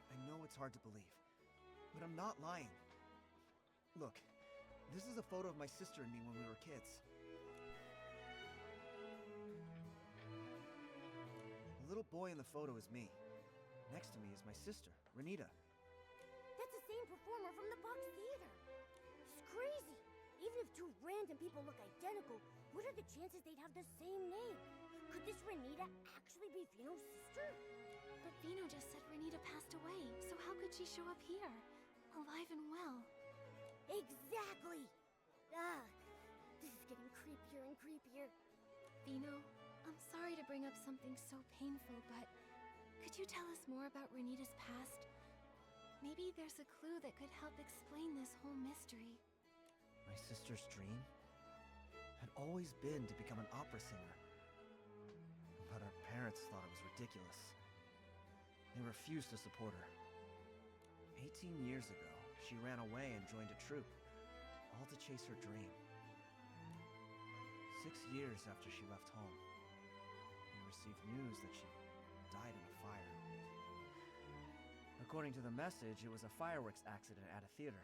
I know it's hard to believe, but I'm not lying. Look, this is a photo of my sister and me when we were kids. The little boy in the photo is me. Next to me is my sister, Renita. That's the same performer from the box theater. It's crazy. Even if two random people look identical, what are the chances they'd have the same name? Could this Renita actually be Vino's sister? But Vino just said Renita passed away, so how could she show up here? Alive and well. Exactly! This is getting creepier and creepier. Vino, I'm sorry to bring up something so painful, but could you tell us more about Renita's past? Maybe there's a clue that could help explain this whole mystery. My sister's dream had always been to become an opera singer. But her parents thought it was ridiculous. They refused to support her. 18 years ago, she ran away and joined a troupe, all to chase her dream. 6 years after she left home, we received news that she died in a fire. According to the message, it was a fireworks accident at a theater.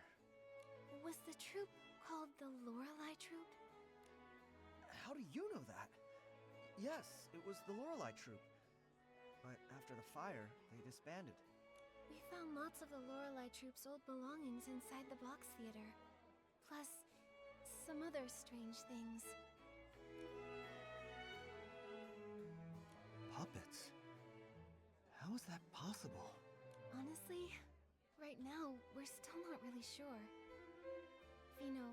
Was the troupe called the Lorelei Troupe? How do you know that? Yes, it was the Lorelei Troupe. But after the fire, they disbanded. We found lots of the Lorelei Troupe's old belongings inside the box theater. Plus, some other strange things. Puppets? How is that possible? Honestly, right now, we're still not really sure. Vino,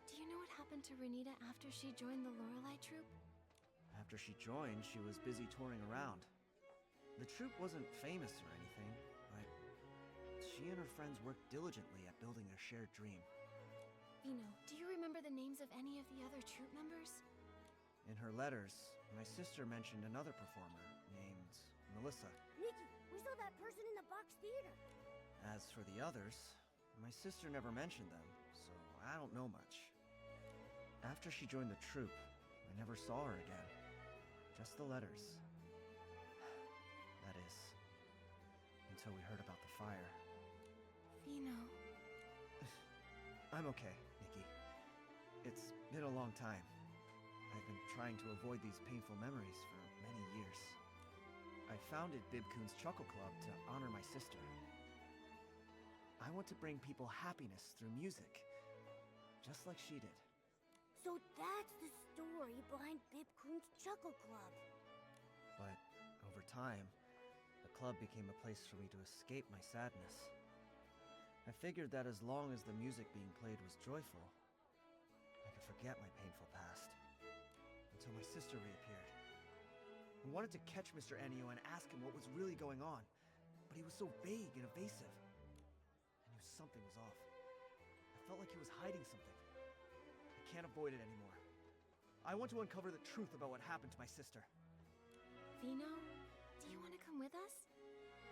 do you know what happened to Renita after she joined the Lorelei Troupe? After she joined, she was busy touring around. The troupe wasn't famous or anything, but she and her friends worked diligently at building their shared dream. Vino, do you remember the names of any of the other troupe members? In her letters, my sister mentioned another performer named Melissa. Nikki, we saw that person in the box theater. As for the others, my sister never mentioned them, so I don't know much. After she joined the troupe, I never saw her again. Just the letters. That is, until we heard about the fire. Vino. I'm okay, Nikki. It's been a long time. I've been trying to avoid these painful memories for many years. I founded Bibcoon's Chuckle Club to honor my sister. I want to bring people happiness through music, just like she did. So that's the story behind Bibcoon's Chuckle Club. But over time, the club became a place for me to escape my sadness. I figured that as long as the music being played was joyful, I could forget my painful past. Until my sister reappeared. I wanted to catch Mr. Ennio and ask him what was really going on, but he was so vague and evasive. I knew something was off. I felt like he was hiding something. I can't avoid it anymore. I want to uncover the truth about what happened to my sister. Vino, do you want to come with us?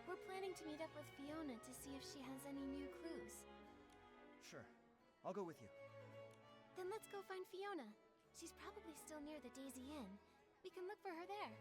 We're planning to meet up with Fiona to see if she has any new clues. Sure, I'll go with you. Then let's go find Fiona. She's probably still near the Daisy Inn. We can look for her there.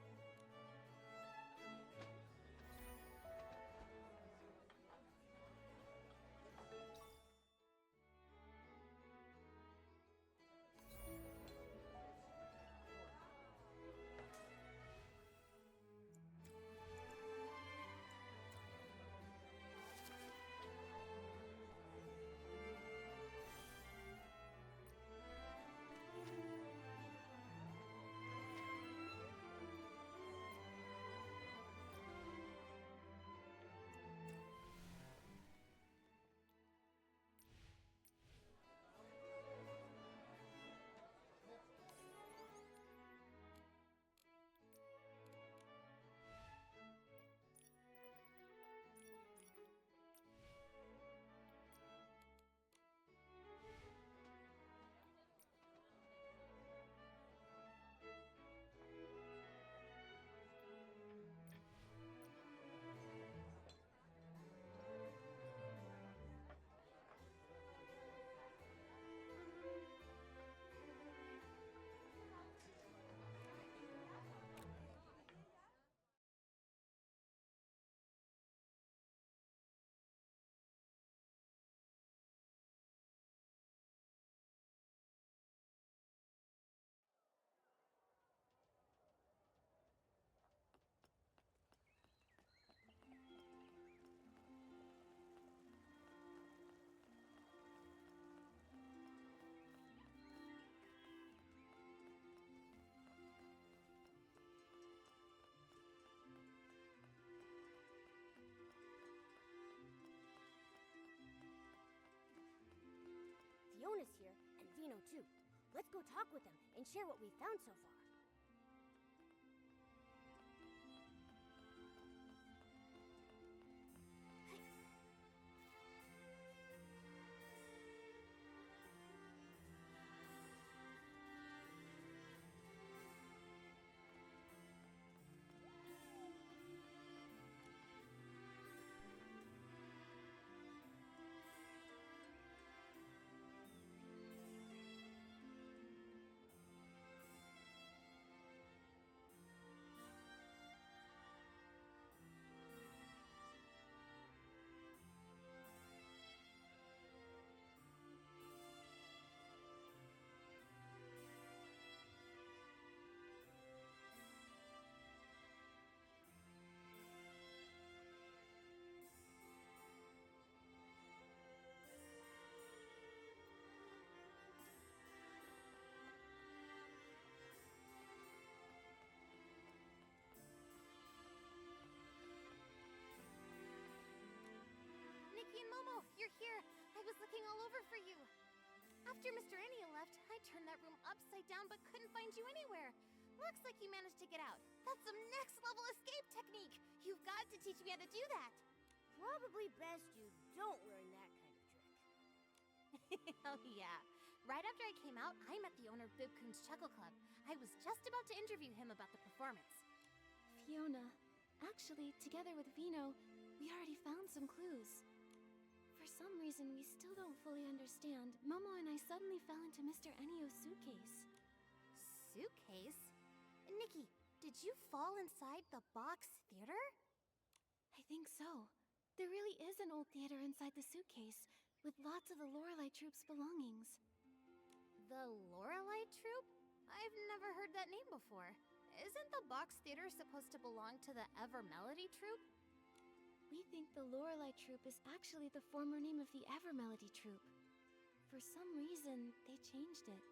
Fiona's here, and Vino too. Let's go talk with them and share what we've found so far. Nikki and Momo, you're here. I was looking all over for you. After Mr. Enya left, I turned that room upside down but couldn't find you anywhere. Looks like you managed to get out. That's some next level escape technique. You've got to teach me how to do that. Probably best you don't learn that kind of trick. Oh yeah. Right after I came out, I met the owner of Bibcoon's Chuckle Club. I was just about to interview him about the performance. Fiona, actually, together with Vino, we already found some clues. For some reason we still don't fully understand, Momo and I suddenly fell into Mr. Enio's suitcase. Suitcase? Nikki, did you fall inside the box theater? I think so. There really is an old theater inside the suitcase, with lots of the Lorelei Troupe's belongings. The Lorelei Troupe? I've never heard that name before. Isn't the box theater supposed to belong to the Ever Melody Troupe? We think the Lorelei Troupe is actually the former name of the Ever Melody Troupe. For some reason, they changed it.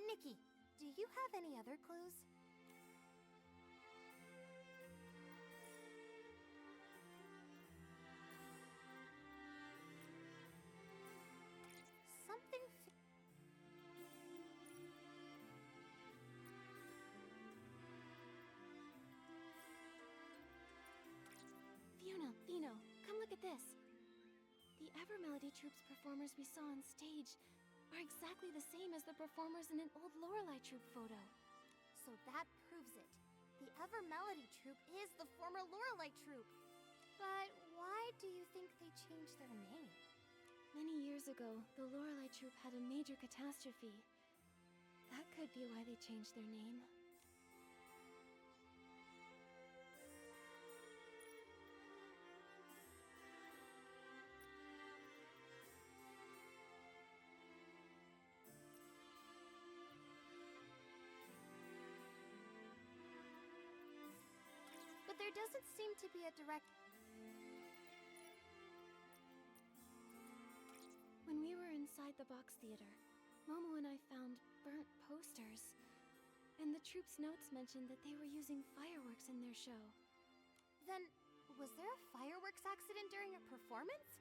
Nikki, do you have any other clues? Something. Vino, come look at this. The Evermelody Troupe's performers we saw on stage are exactly the same as the performers in an old Lorelei Troupe photo. So that proves it. The Evermelody Troupe is the former Lorelei Troupe. But why do you think they changed their name? Many years ago, the Lorelei Troupe had a major catastrophe. That could be why they changed their name. But there doesn't seem to be a direct... When we were inside the box theater, Momo and I found burnt posters. And the troupe's notes mentioned that they were using fireworks in their show. Then, was there a fireworks accident during a performance?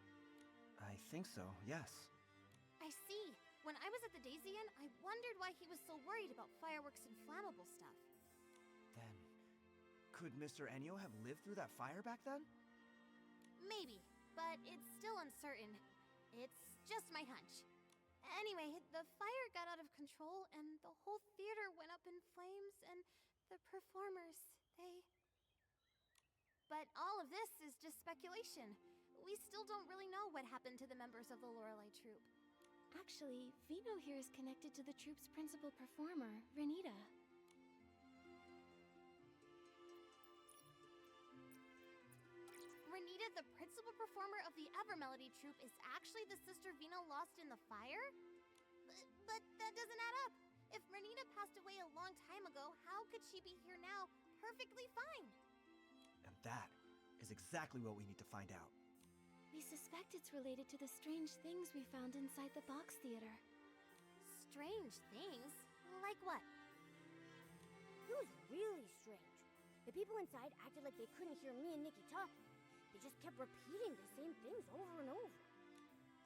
I think so, yes. I see. When I was at the Daisy Inn, I wondered why he was so worried about fireworks and flammable stuff. Then, could Mr. Enyo have lived through that fire back then? Maybe, but it's still uncertain. It's just my hunch. Anyway, the fire got out of control and the whole theater went up in flames and the performers, But all of this is just speculation. We still don't really know what happened to the members of the Lorelei Troupe. Actually, Vino here is connected to the troupe's principal performer, Renita. Renita, the principal performer of the Evermelody Troupe, is actually the sister Vino lost in the fire? But that doesn't add up. If Renita passed away a long time ago, how could she be here now, perfectly fine? And that is exactly what we need to find out. We suspect it's related to the strange things we found inside the box theater. Strange things? Like what? It was really strange. The people inside acted like they couldn't hear me and Nikki talking. They just kept repeating the same things over and over.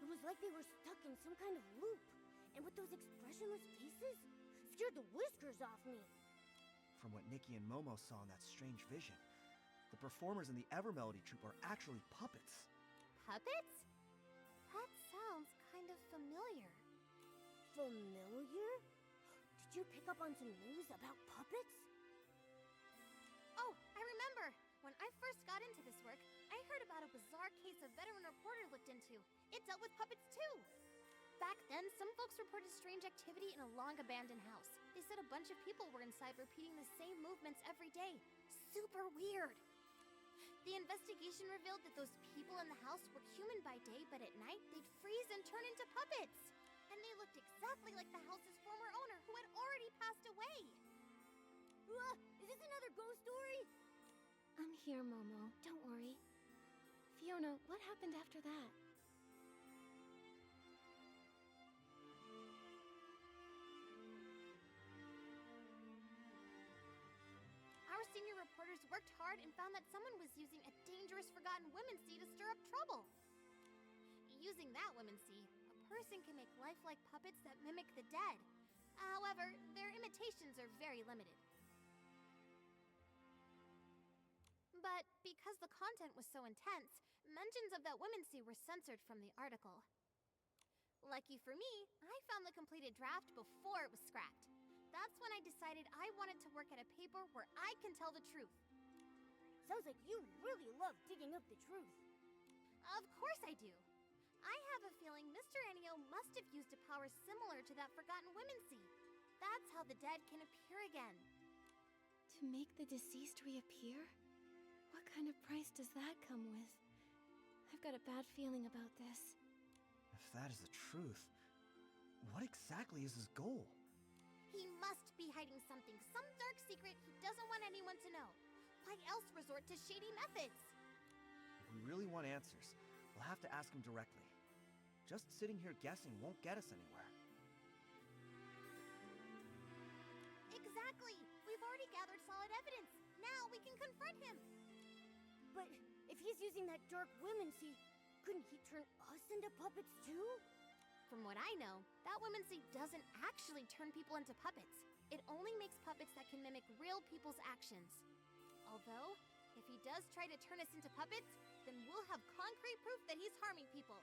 It was like they were stuck in some kind of loop. And with those expressionless faces, scared the whiskers off me. From what Nikki and Momo saw in that strange vision, the performers in the Evermelody Troupe are actually puppets. Puppets? That sounds kind of familiar. Familiar? Did you pick up on some news about puppets? Oh, I remember! When I first got into this work, I heard about a bizarre case a veteran reporter looked into. It dealt with puppets too! Back then, some folks reported strange activity in a long-abandoned house. They said a bunch of people were inside repeating the same movements every day. Super weird! The investigation revealed that those people in the house were human by day, but at night, they'd freeze and turn into puppets! And they looked exactly like the house's former owner, who had already passed away! Is this another ghost story? I'm here, Momo. Don't worry. Fiona, what happened after that? Our senior reporters worked hard and found that someone was using a dangerous forgotten women's sea to stir up trouble. Using that women's sea, a person can make lifelike puppets that mimic the dead. However, their imitations are very limited. But because the content was so intense, mentions of that women's sea were censored from the article. Lucky for me, I found the completed draft before it was scrapped. That's when I decided I wanted to work at a paper where I can tell the truth. Sounds like you really love digging up the truth. Of course I do. I have a feeling Mr. Enyo must have used a power similar to that forgotten women's sea. That's how the dead can appear again. To make the deceased reappear? What kind of price does that come with? I've got a bad feeling about this. If that is the truth, what exactly is his goal? He must be hiding something, some dark secret he doesn't want anyone to know. Why else resort to shady methods? If we really want answers, we'll have to ask him directly. Just sitting here guessing won't get us anywhere. evidence. Now we can confront him. But if he's using that dark whimsy, couldn't he turn us into puppets too? From what I know, that whimsy doesn't actually turn people into puppets. It only makes puppets that can mimic real people's actions. Although, if he does try to turn us into puppets, then we'll have concrete proof that he's harming people.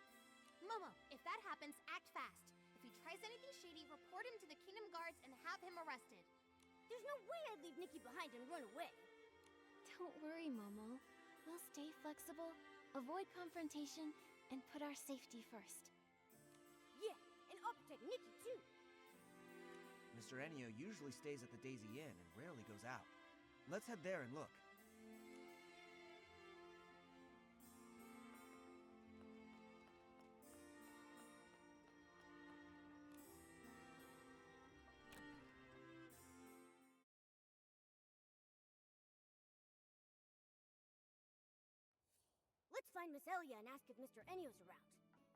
Momo, if that happens, act fast. If he tries anything shady, report him to the Kingdom Guards and have him arrested. There's no way I'd leave Nikki behind and run away. Don't worry, Momo. We'll stay flexible, avoid confrontation, and put our safety first. Yeah, and I'll protect Nikki too. Mr. Enio usually stays at the Daisy Inn and rarely goes out. Let's head there and look. Let's find Miss Elia and ask if Mr. Enio's around.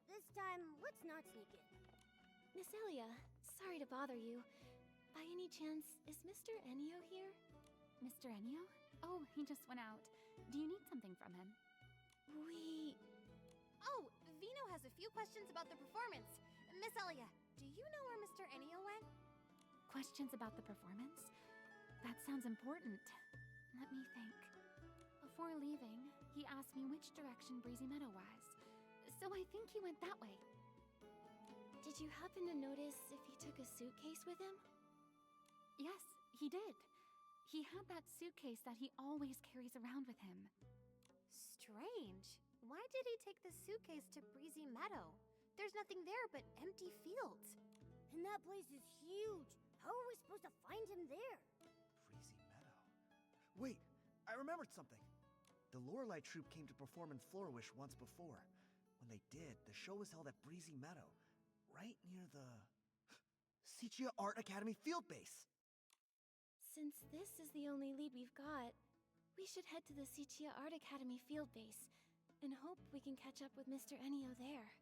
This time, let's not sneak in. Miss Elia, sorry to bother you. By any chance, is Mr. Enio here? Mr. Enio? Oh, he just went out. Do you need something from him? Oh, Vino has a few questions about the performance. Miss Elia, do you know where Mr. Enio went? Questions about the performance? That sounds important. Let me think. Before leaving, he asked me which direction Breezy Meadow was. So I think he went that way. Did you happen to notice if he took a suitcase with him? Yes, he did. He had that suitcase that he always carries around with him. Strange. Why did he take the suitcase to Breezy Meadow? There's nothing there but empty fields. And that place is huge. How are we supposed to find him there? Breezy Meadow. Wait, I remembered something. The Lorelei troupe came to perform in Flourish once before. When they did, the show was held at Breezy Meadow, right near the Sichia Art Academy field base. Since this is the only lead we've got, we should head to the Sichia Art Academy field base and hope we can catch up with Mr. Enio there.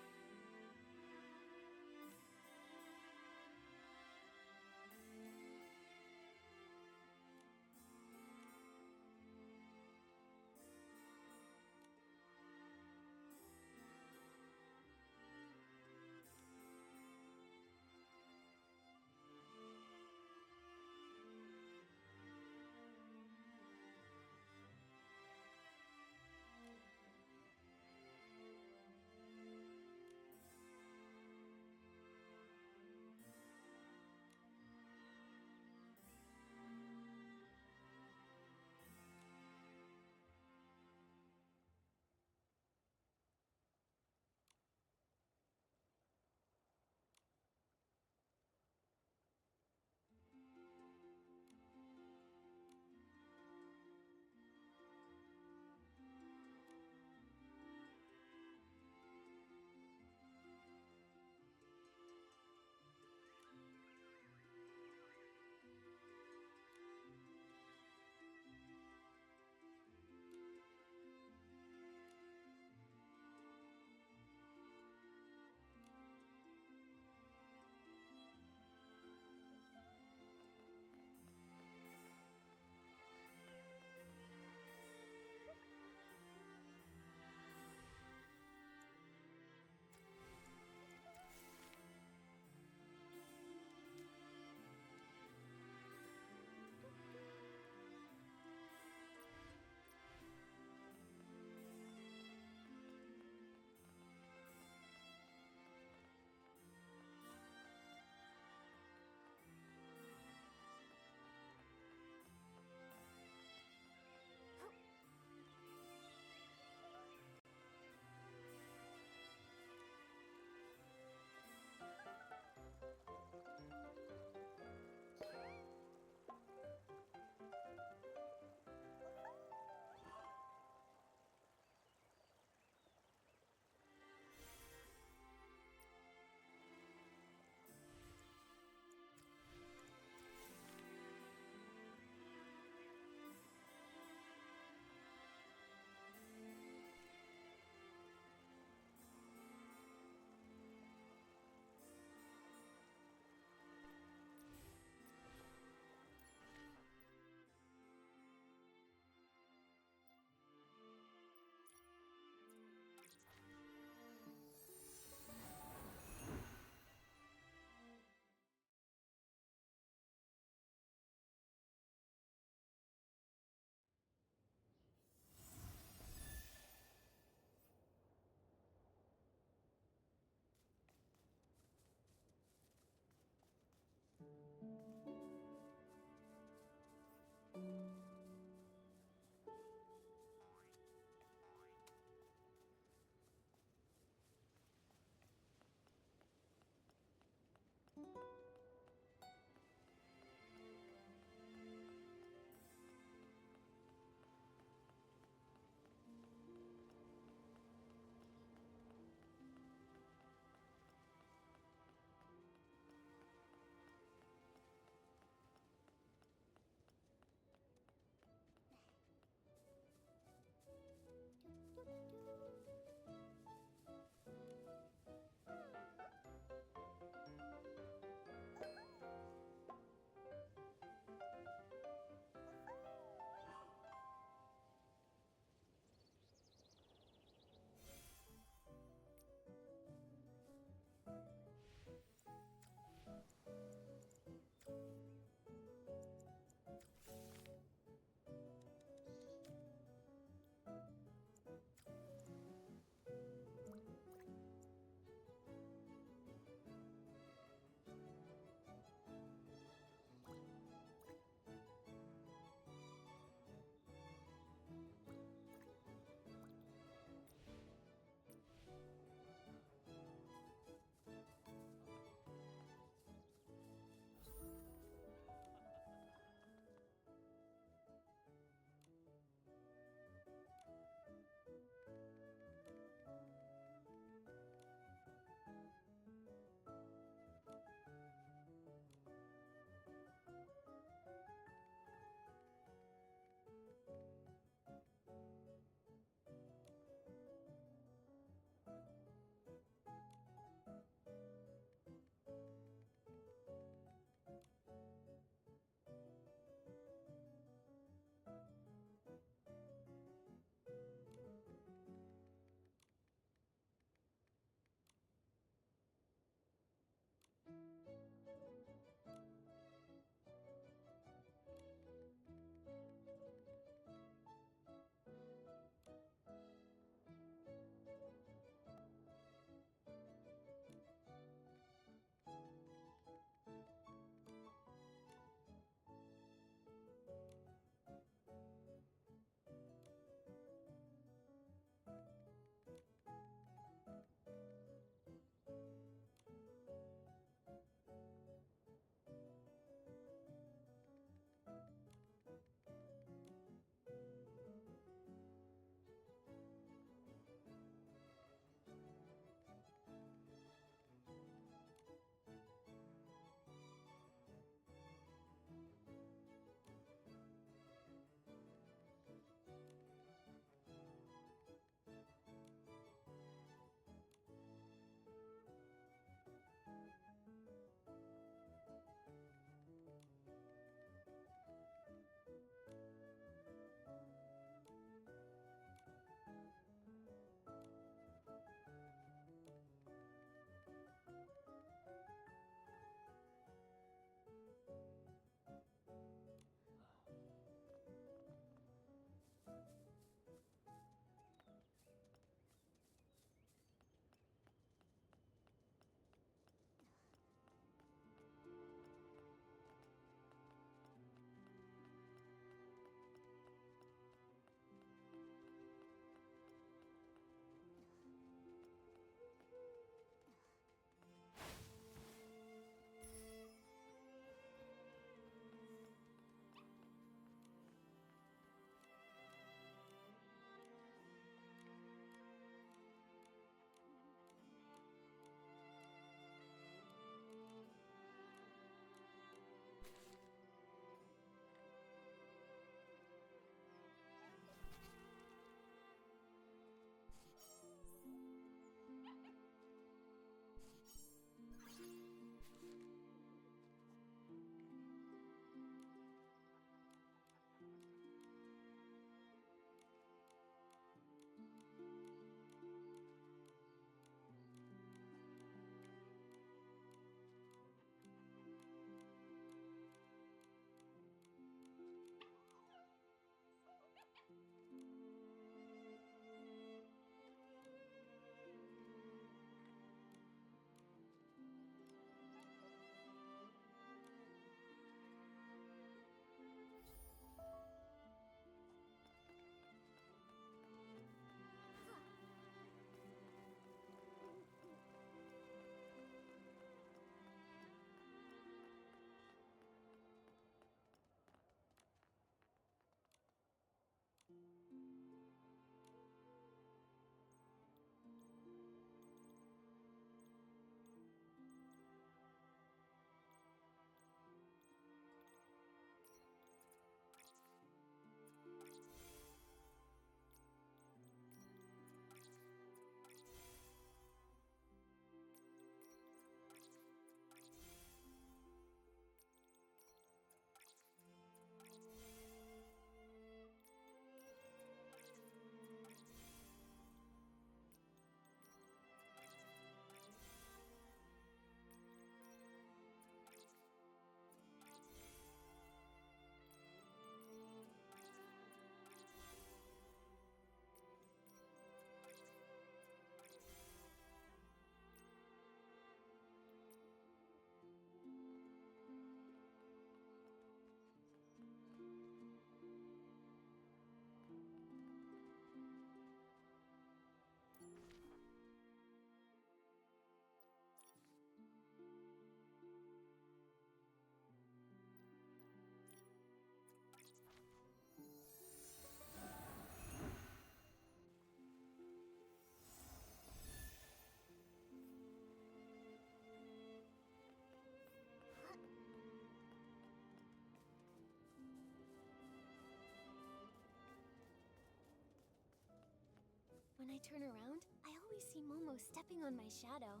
When I turn around, I always see Momo stepping on my shadow.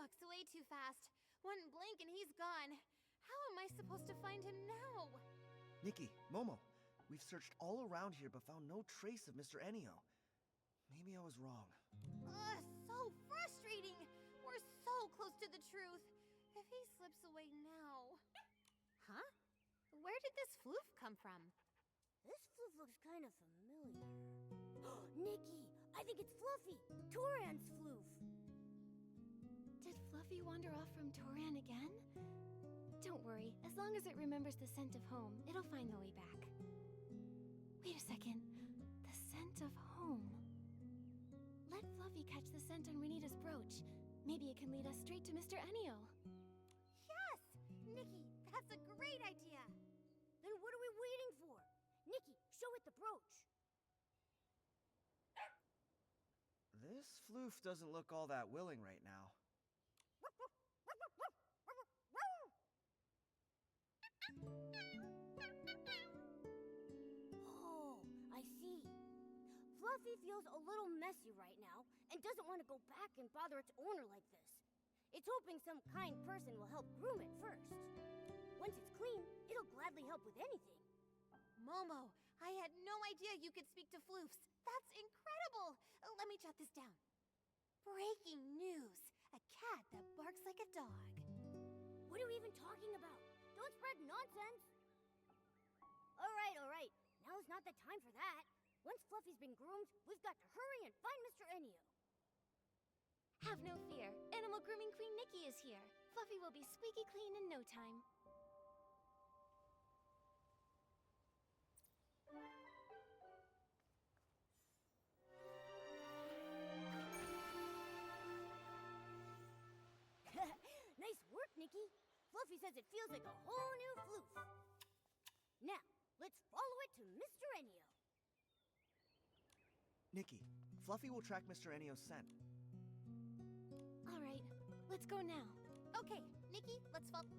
walks way too fast. One blink and he's gone. How am I supposed to find him now? Nikki, Momo, we've searched all around here but found no trace of Mr. Enio. Maybe I was wrong. Ugh, so frustrating. We're so close to the truth. If he slips away now... Huh? Where did this floof come from? This floof looks kind of familiar. Nikki, I think it's Fluffy, Toran's floof. Did Fluffy wander off from Toran again? Don't worry, as long as it remembers the scent of home, it'll find the way back. Wait a second. The scent of home. Let Fluffy catch the scent on Renita's brooch. Maybe it can lead us straight to Mr. Enio. Yes! Nikki, that's a great idea! Then what are we waiting for? Nikki, show it the brooch. This floof doesn't look all that willing right now. Oh, I see. Fluffy feels a little messy right now and doesn't want to go back and bother its owner like this. It's hoping some kind person will help groom it first. Once it's clean, it'll gladly help with anything. Momo, I had no idea you could speak to floofs. That's incredible! Let me jot this down. Breaking news. A cat that barks like a dog. What are we even talking about? Don't spread nonsense. All right. Now's not the time for that. Once Fluffy's been groomed, we've got to hurry and find Mr. Enio. Have no fear. Animal Grooming Queen Nikki is here. Fluffy will be squeaky clean in no time. Nice work, Nikki. Fluffy says it feels like a whole new floof. Now, let's follow it to Mr. Enio. Nikki, Fluffy will track Mr. Enio's scent. All right, let's go now. Okay, Nikki, let's follow...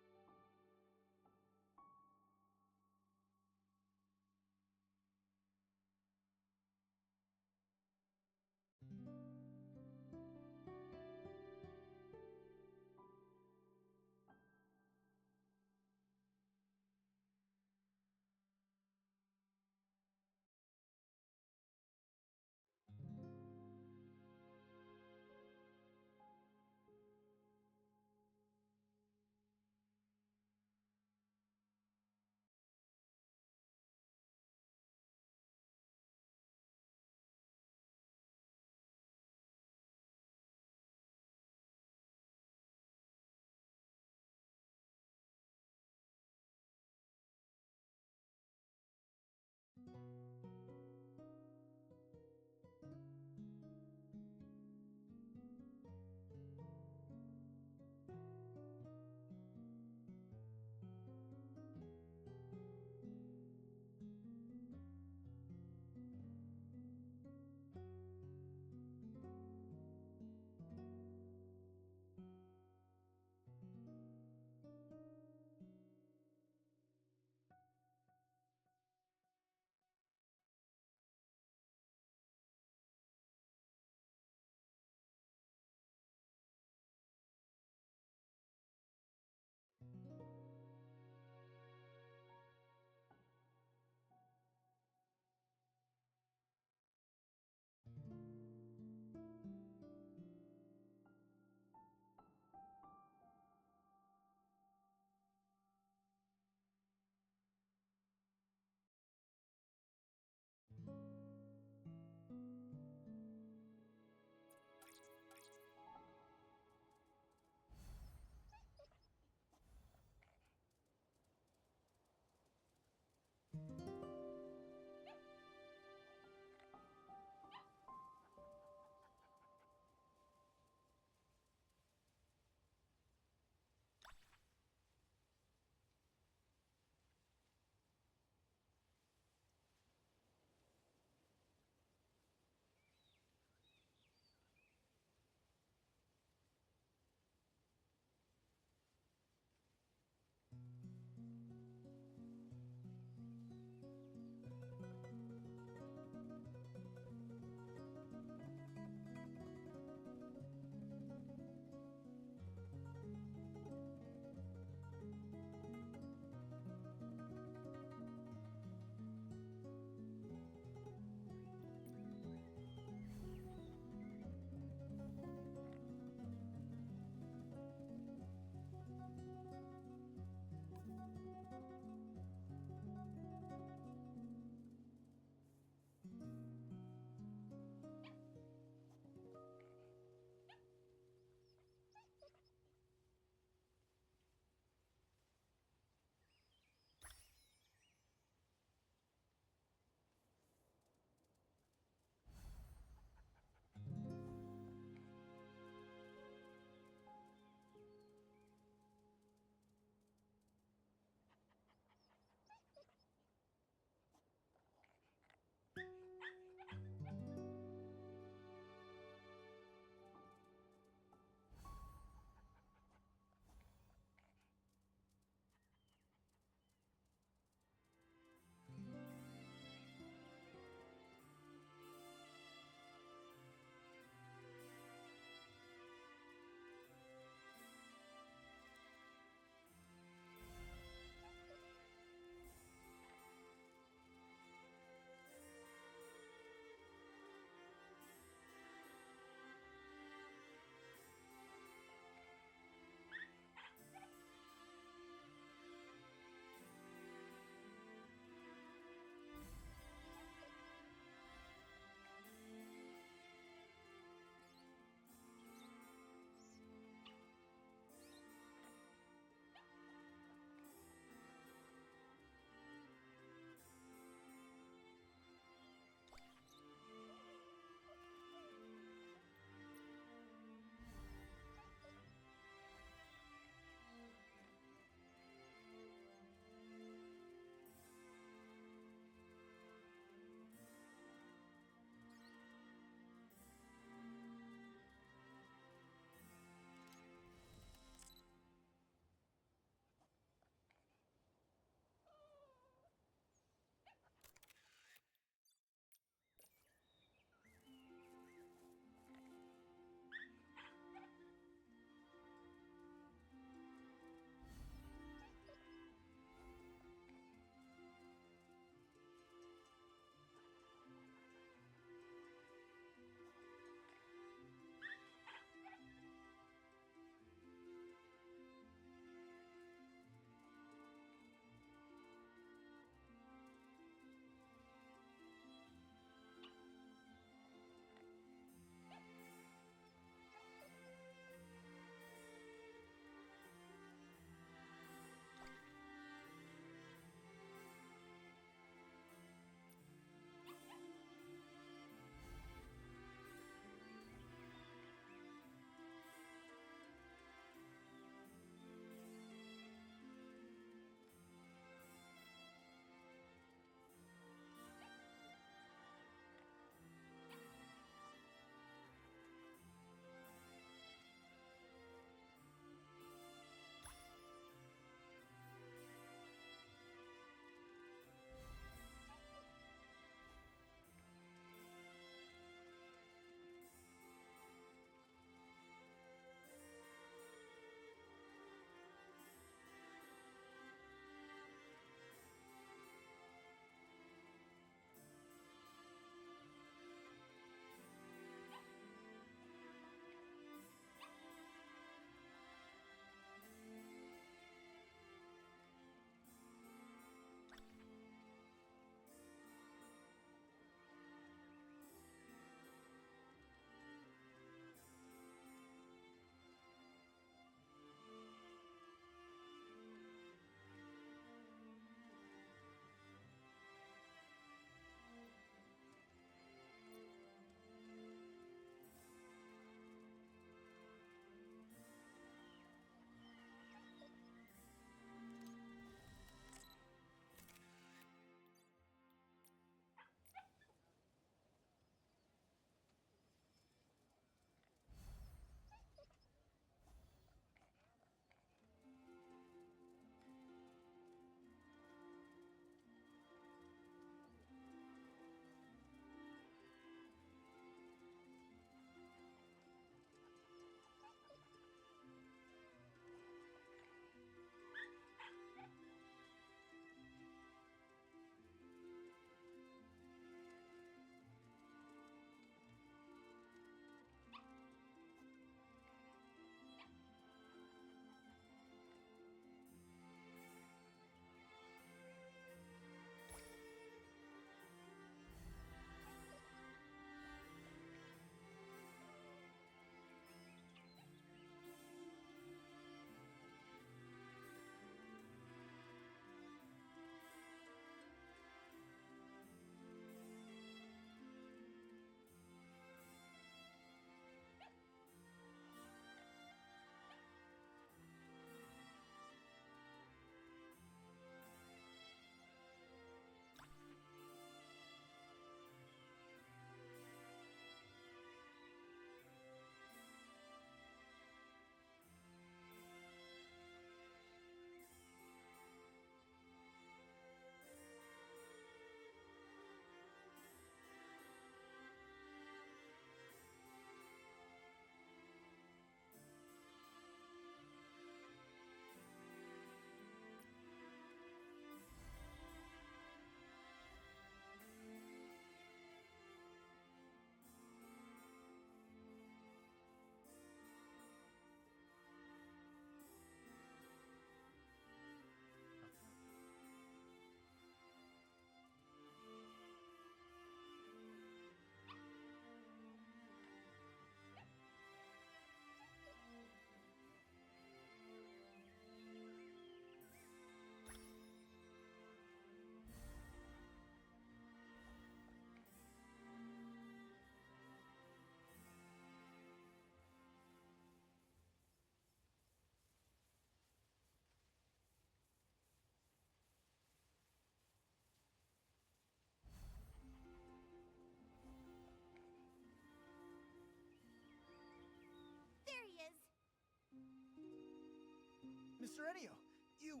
Mr. Ennio, you...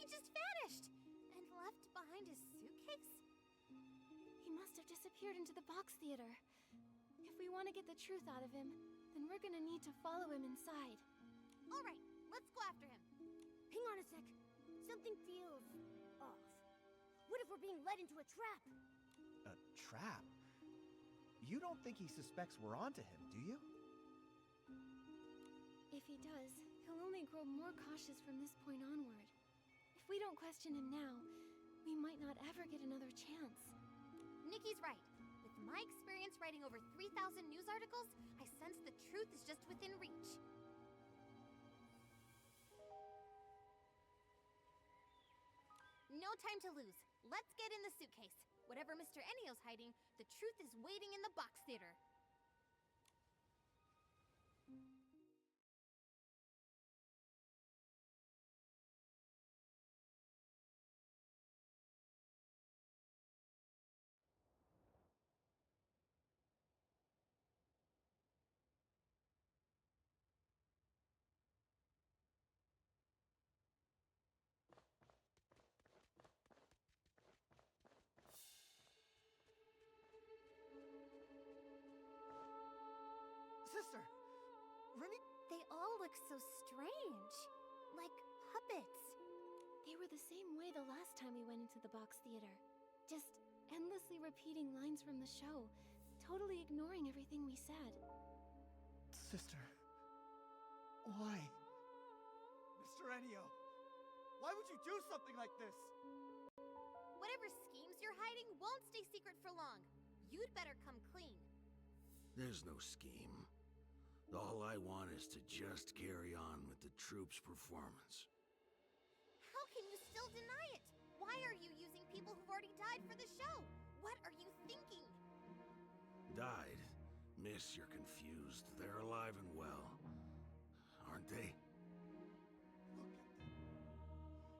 He just vanished! And left behind his suitcase? He must have disappeared into the box theater. If we want to get the truth out of him, then we're gonna need to follow him inside. Alright, let's go after him. Hang on a sec. Something feels off. What if we're being led into a trap? A trap? You don't think he suspects we're onto him, do you? If he does, he'll only grow more cautious from this point onward. If we don't question him now, we might not ever get another chance. Nikki's right. With my experience writing over 3,000 news articles, I sense the truth is just within reach. No time to lose. Let's get in the suitcase. Whatever Mr. Ennio's hiding, the truth is waiting in the box theater. Sister! Remy... They all look so strange. Like puppets. They were the same way the last time we went into the box theater. Just endlessly repeating lines from the show, totally ignoring everything we said. Sister... Why? Mr. Ennio! Why would you do something like this? Whatever schemes you're hiding won't stay secret for long. You'd better come clean. There's no scheme. All I want is to just carry on with the troupe's performance. How can you still deny it? Why are you using people who've already died for the show? What are you thinking? Died? Miss, you're confused. They're alive and well. Aren't they? Look at them.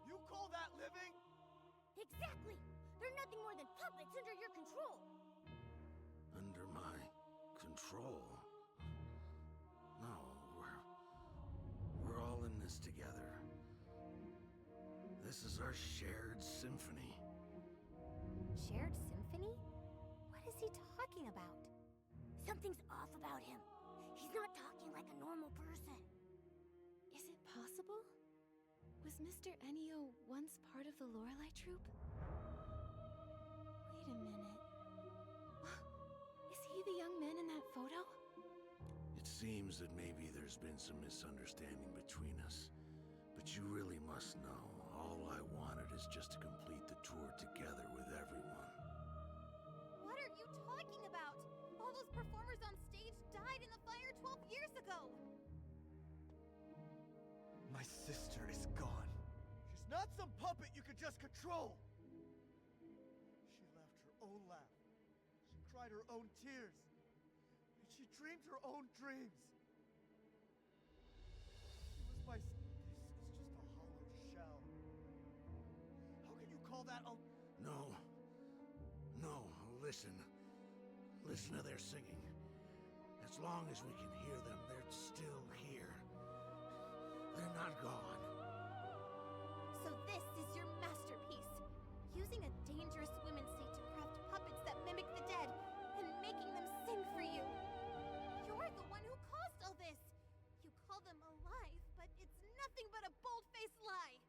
You call that living? Exactly! They're nothing more than puppets under your control! Under my control? No, we're all in this together. This is our shared symphony. Shared symphony? What is he talking about? Something's off about him. He's not talking like a normal person. Is it possible? Was Mr. Ennio once part of the Lorelei troupe? Wait a minute. Is he the young man in that photo? It seems that maybe there's been some misunderstanding between us. But you really must know, all I wanted is just to complete the tour together with everyone. What are you talking about? All those performers on stage died in the fire 12 years ago! My sister is gone. She's not some puppet you could just control. She left her own laugh. She cried her own tears. And she dreamed her own dreams. She was my... This is just a hollow shell. How can you call that a... No. No, listen. Listen to their singing. As long as we can hear them, they're still here. They're not gone. So this is your masterpiece. Using a dangerous women's state to craft puppets that mimic the dead and making them sing for you. You're the one who caused all this. You call them alive, but it's nothing but a bold-faced lie.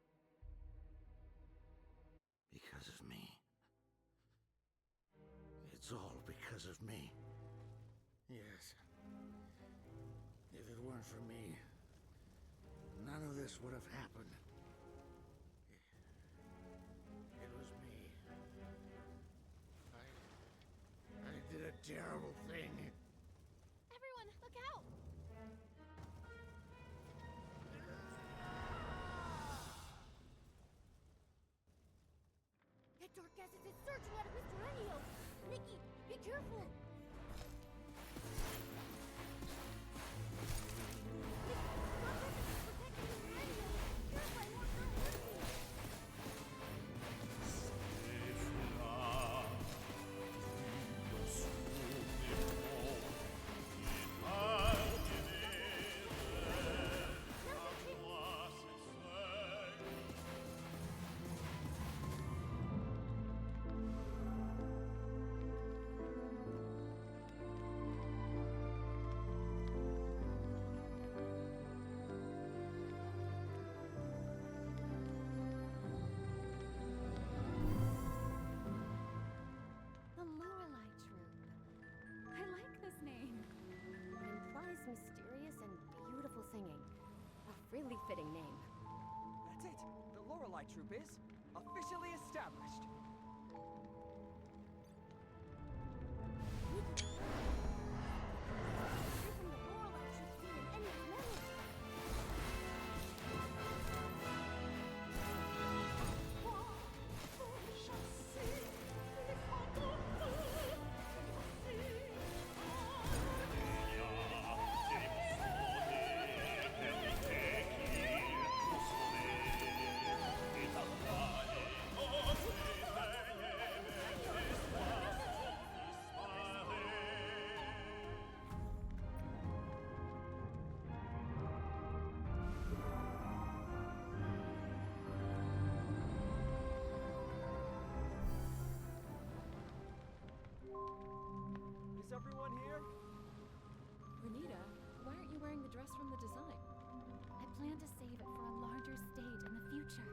Because of me. It's all because of me. Yes. If it weren't for me, none of this would have happened. It was me. I did a terrible thing. Everyone, look out! That dark gases is surging out of Mr. Ennio! Nikki, be careful! fitting name. That's it. The Lorelei Troop is officially established. Is everyone here? Renita, why aren't you wearing the dress from the design? I plan to save it for a larger stage in the future.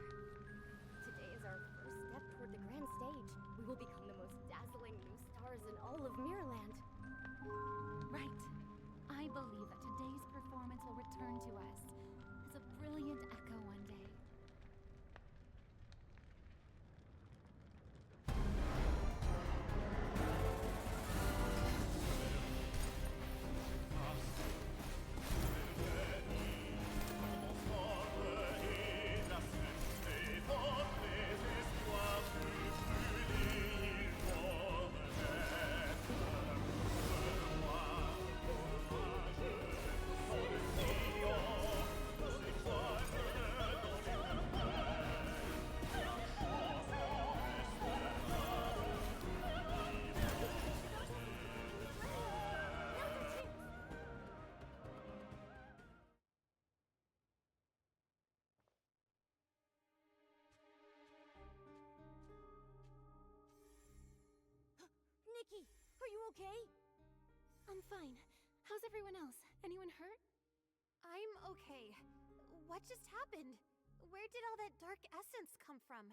Today is our first step toward the grand stage. We will become the most dazzling new stars in all of Mirrorland. Right. I believe that today's performance will return to us as a brilliant echo one day. Nikki, are you okay? I'm fine. How's everyone else? Anyone hurt? I'm okay. What just happened? Where did all that dark essence come from?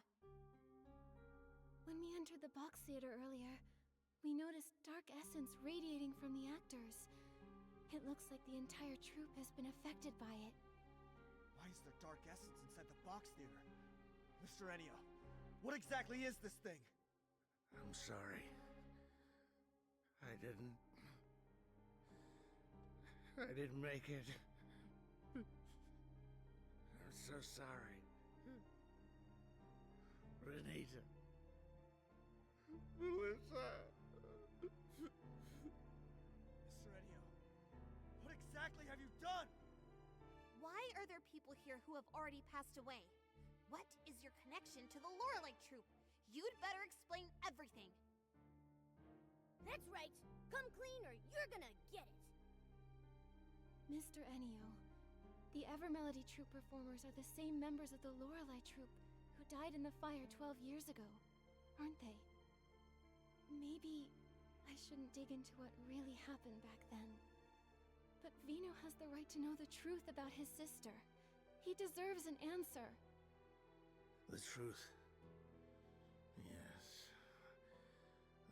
When we entered the box theater earlier, we noticed dark essence radiating from the actors. It looks like the entire troupe has been affected by it. Why is there dark essence inside the box theater? Mr. Ennio, what exactly is this thing? I'm sorry. I didn't make it. I'm so sorry. Renita. Melissa. Mr. Ennio, what exactly have you done? Why are there people here who have already passed away? What is your connection to the Lorelei Troop? You'd better explain everything. That's right. Come clean or you're gonna get it. Mr. Ennio, the Evermelody Troupe performers are the same members of the Lorelei Troupe who died in the fire 12 years ago, aren't they? Maybe I shouldn't dig into what really happened back then. But Vino has the right to know the truth about his sister. He deserves an answer. The truth. Yes.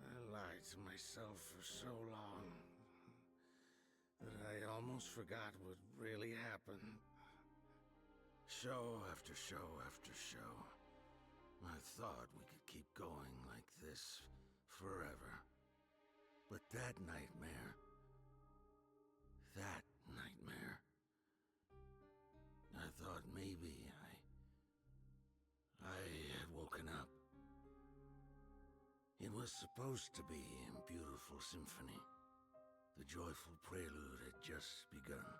I lied to myself for so long that I almost forgot what really happened. Show after show after show. I thought we could keep going like this forever. But that nightmare, I thought maybe I had woken up. It was supposed to be a beautiful symphony. The joyful prelude had just begun.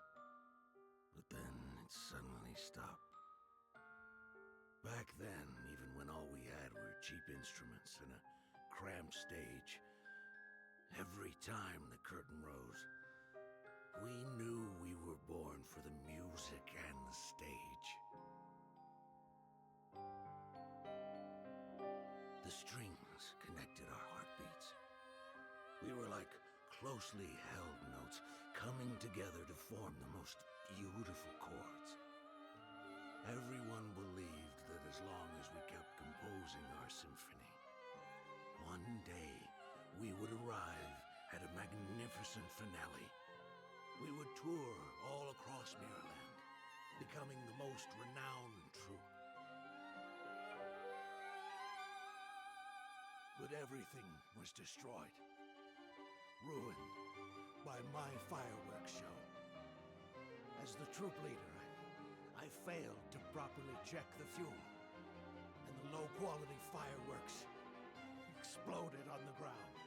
But then it suddenly stopped. Back then, even when all we had were cheap instruments and a cramped stage, every time the curtain rose, we knew we were born for the music and the stage. The strings connected our heartbeats. We were like closely held notes coming together to form the most beautiful chords. Everyone believed that as long as we kept composing our symphony, one day we would arrive at a magnificent finale. We would tour all across Mirrorland, becoming the most renowned troupe. But everything was destroyed, ruined by my fireworks show. As the troop leader, I failed to properly check the fuel, and the low-quality fireworks exploded on the ground.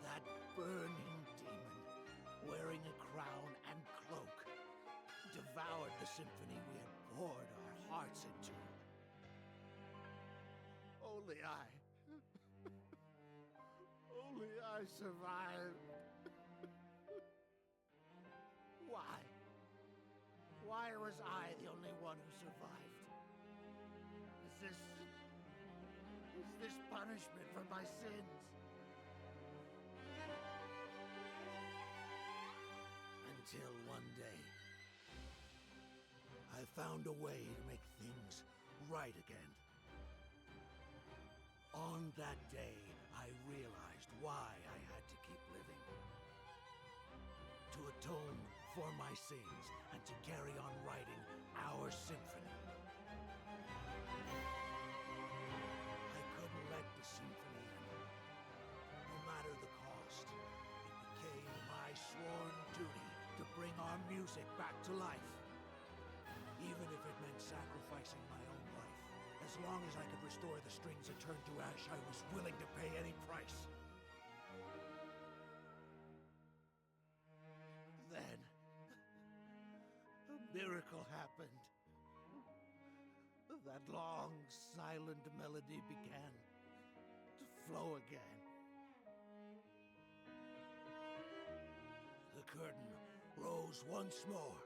That burning demon, wearing a crown and cloak, devoured the symphony we had poured our hearts into. Only I survived. Why? Why was I the only one who survived? Is this punishment for my sins? Until one day, I found a way to make things right again. On that day, I realized why I had to keep living. To atone for my sins and to carry on writing our symphony. I couldn't let the symphony end. No matter the cost, it became my sworn duty to bring our music back to life. Even if it meant sacrificing my own life. As long as I could restore the strings that turned to ash, I was willing to pay any price. Then, a miracle happened. That long, silent melody began to flow again. The curtain rose once more.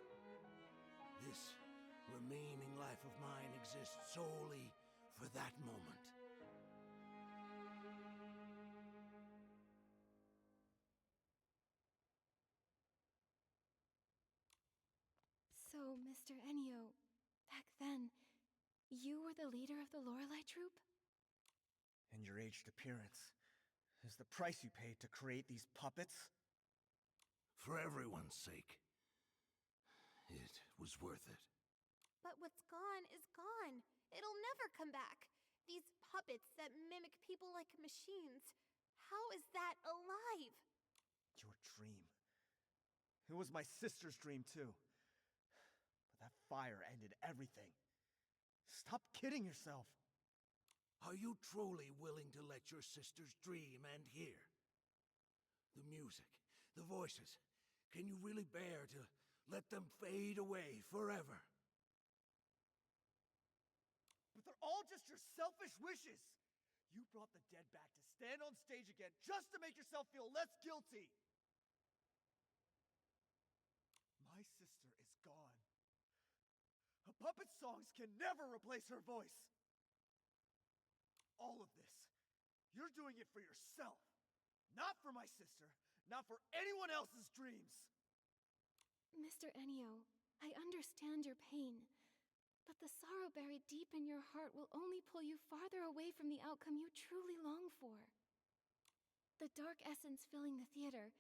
This remaining life of mine exists solely for that moment. So, Mr. Ennio, back then, you were the leader of the Lorelei troupe? And your aged appearance is the price you paid to create these puppets? For everyone's sake, it was worth it. But what's gone is gone. It'll never come back. These puppets that mimic people like machines. How is that alive? Your dream. It was my sister's dream, too. But that fire ended everything. Stop kidding yourself. Are you truly willing to let your sister's dream end here? The music, the voices, can you really bear to let them fade away forever? But they're all just your selfish wishes. You brought the dead back to stand on stage again just to make yourself feel less guilty. My sister is gone. A puppet's songs can never replace her voice. All of this, you're doing it for yourself. Not for my sister, not for anyone else's dreams. Mr. Ennio, I understand your pain, but the sorrow buried deep in your heart will only pull you farther away from the outcome you truly long for. The dark essence filling the theater,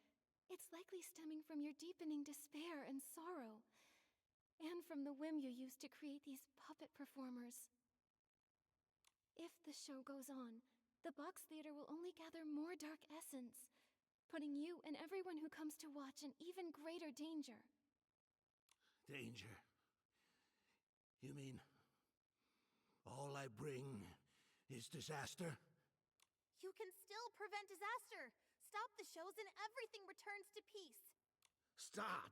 it's likely stemming from your deepening despair and sorrow, and from the whim you used to create these puppet performers. If the show goes on, the box theater will only gather more dark essence, putting you and everyone who comes to watch in even greater danger. Danger? You mean all I bring is disaster? You can still prevent disaster. Stop the shows and everything returns to peace. Stop!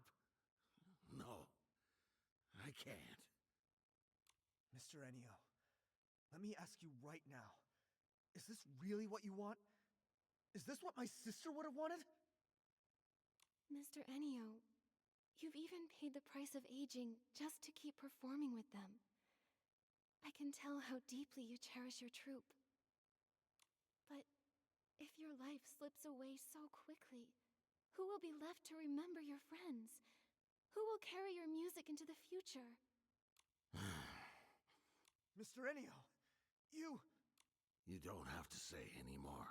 No, I can't. Mr. Ennio, let me ask you right now. Is this really what you want? Is this what my sister would have wanted? Mr. Ennio, you've even paid the price of aging just to keep performing with them. I can tell how deeply you cherish your troupe. But if your life slips away so quickly, who will be left to remember your friends? Who will carry your music into the future? Mr. Ennio, you don't have to say any more.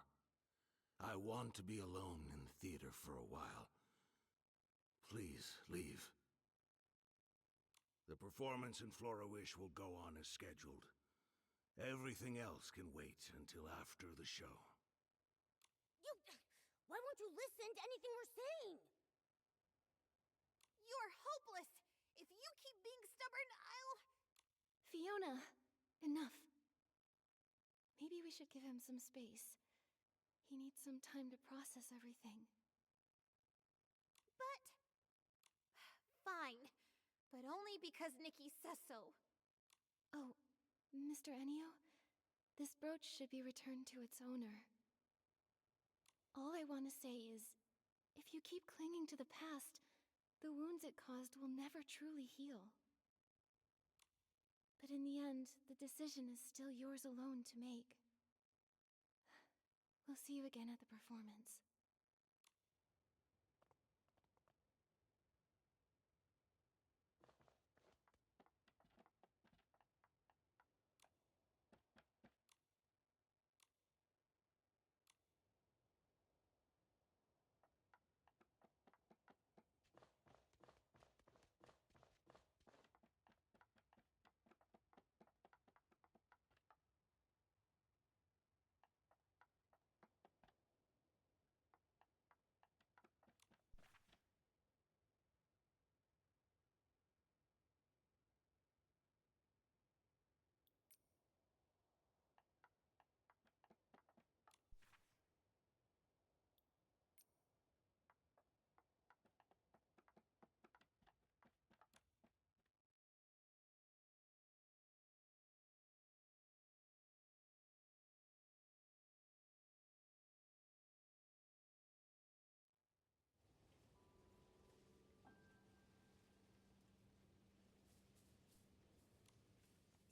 I want to be alone in the theater for a while. Please, leave. The performance in Flora Wish will go on as scheduled. Everything else can wait until after the show. Why won't you listen to anything we're saying? You're hopeless! If you keep being stubborn, I'll... Fiona, enough. Maybe we should give him some space. He needs some time to process everything. But... Fine. But only because Nikki says so. Oh, Mr. Ennio? This brooch should be returned to its owner. All I want to say is, if you keep clinging to the past, the wounds it caused will never truly heal. But in the end, the decision is still yours alone to make. We'll see you again at the performance.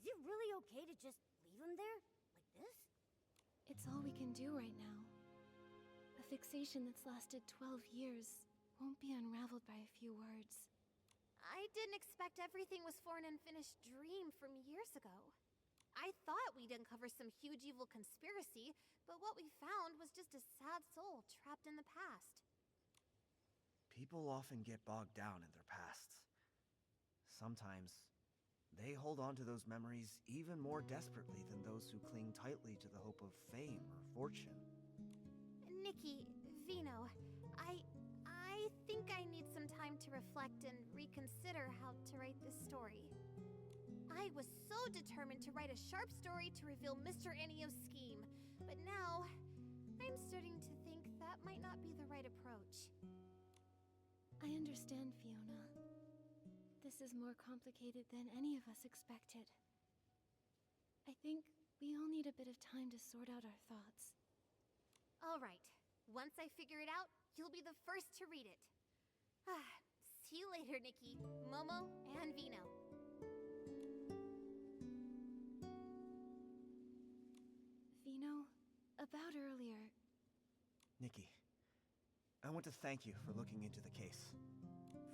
Is it really okay to just leave him there? Like this? It's all we can do right now. A fixation that's lasted 12 years won't be unraveled by a few words. I didn't expect everything was for an unfinished dream from years ago. I thought we'd uncover some huge evil conspiracy, but what we found was just a sad soul trapped in the past. People often get bogged down in their pasts. Sometimes, they hold on to those memories even more desperately than those who cling tightly to the hope of fame or fortune. Nikki, Vino, I think I need some time to reflect and reconsider how to write this story. I was so determined to write a sharp story to reveal Mr. Ennio's scheme, but now I'm starting to think that might not be the right approach. I understand, Fiona. This is more complicated than any of us expected. I think we all need a bit of time to sort out our thoughts. All right. Once I figure it out, you'll be the first to read it. See you later, Nikki, Momo, and Vino. Vino, about earlier... Nikki, I want to thank you for looking into the case.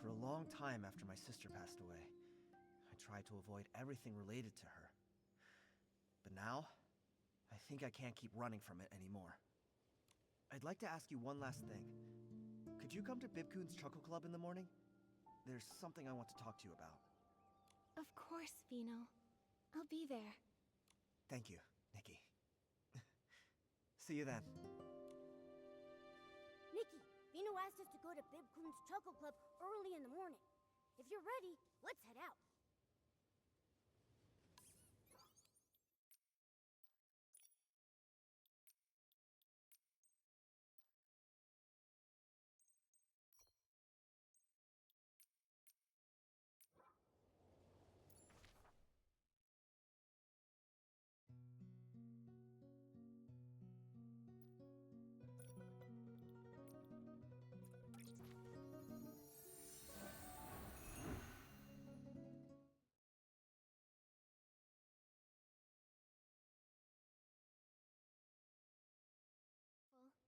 For a long time after my sister passed away, I tried to avoid everything related to her. But now, I think I can't keep running from it anymore. I'd like to ask you one last thing. Could you come to Bibcoon's Chuckle Club in the morning? There's something I want to talk to you about. Of course, Vino. I'll be there. Thank you, Nikki. See you then. Nikki, Vino asked us to go to Bibcoon's Chuckle Club early in the morning. If you're ready, let's head out.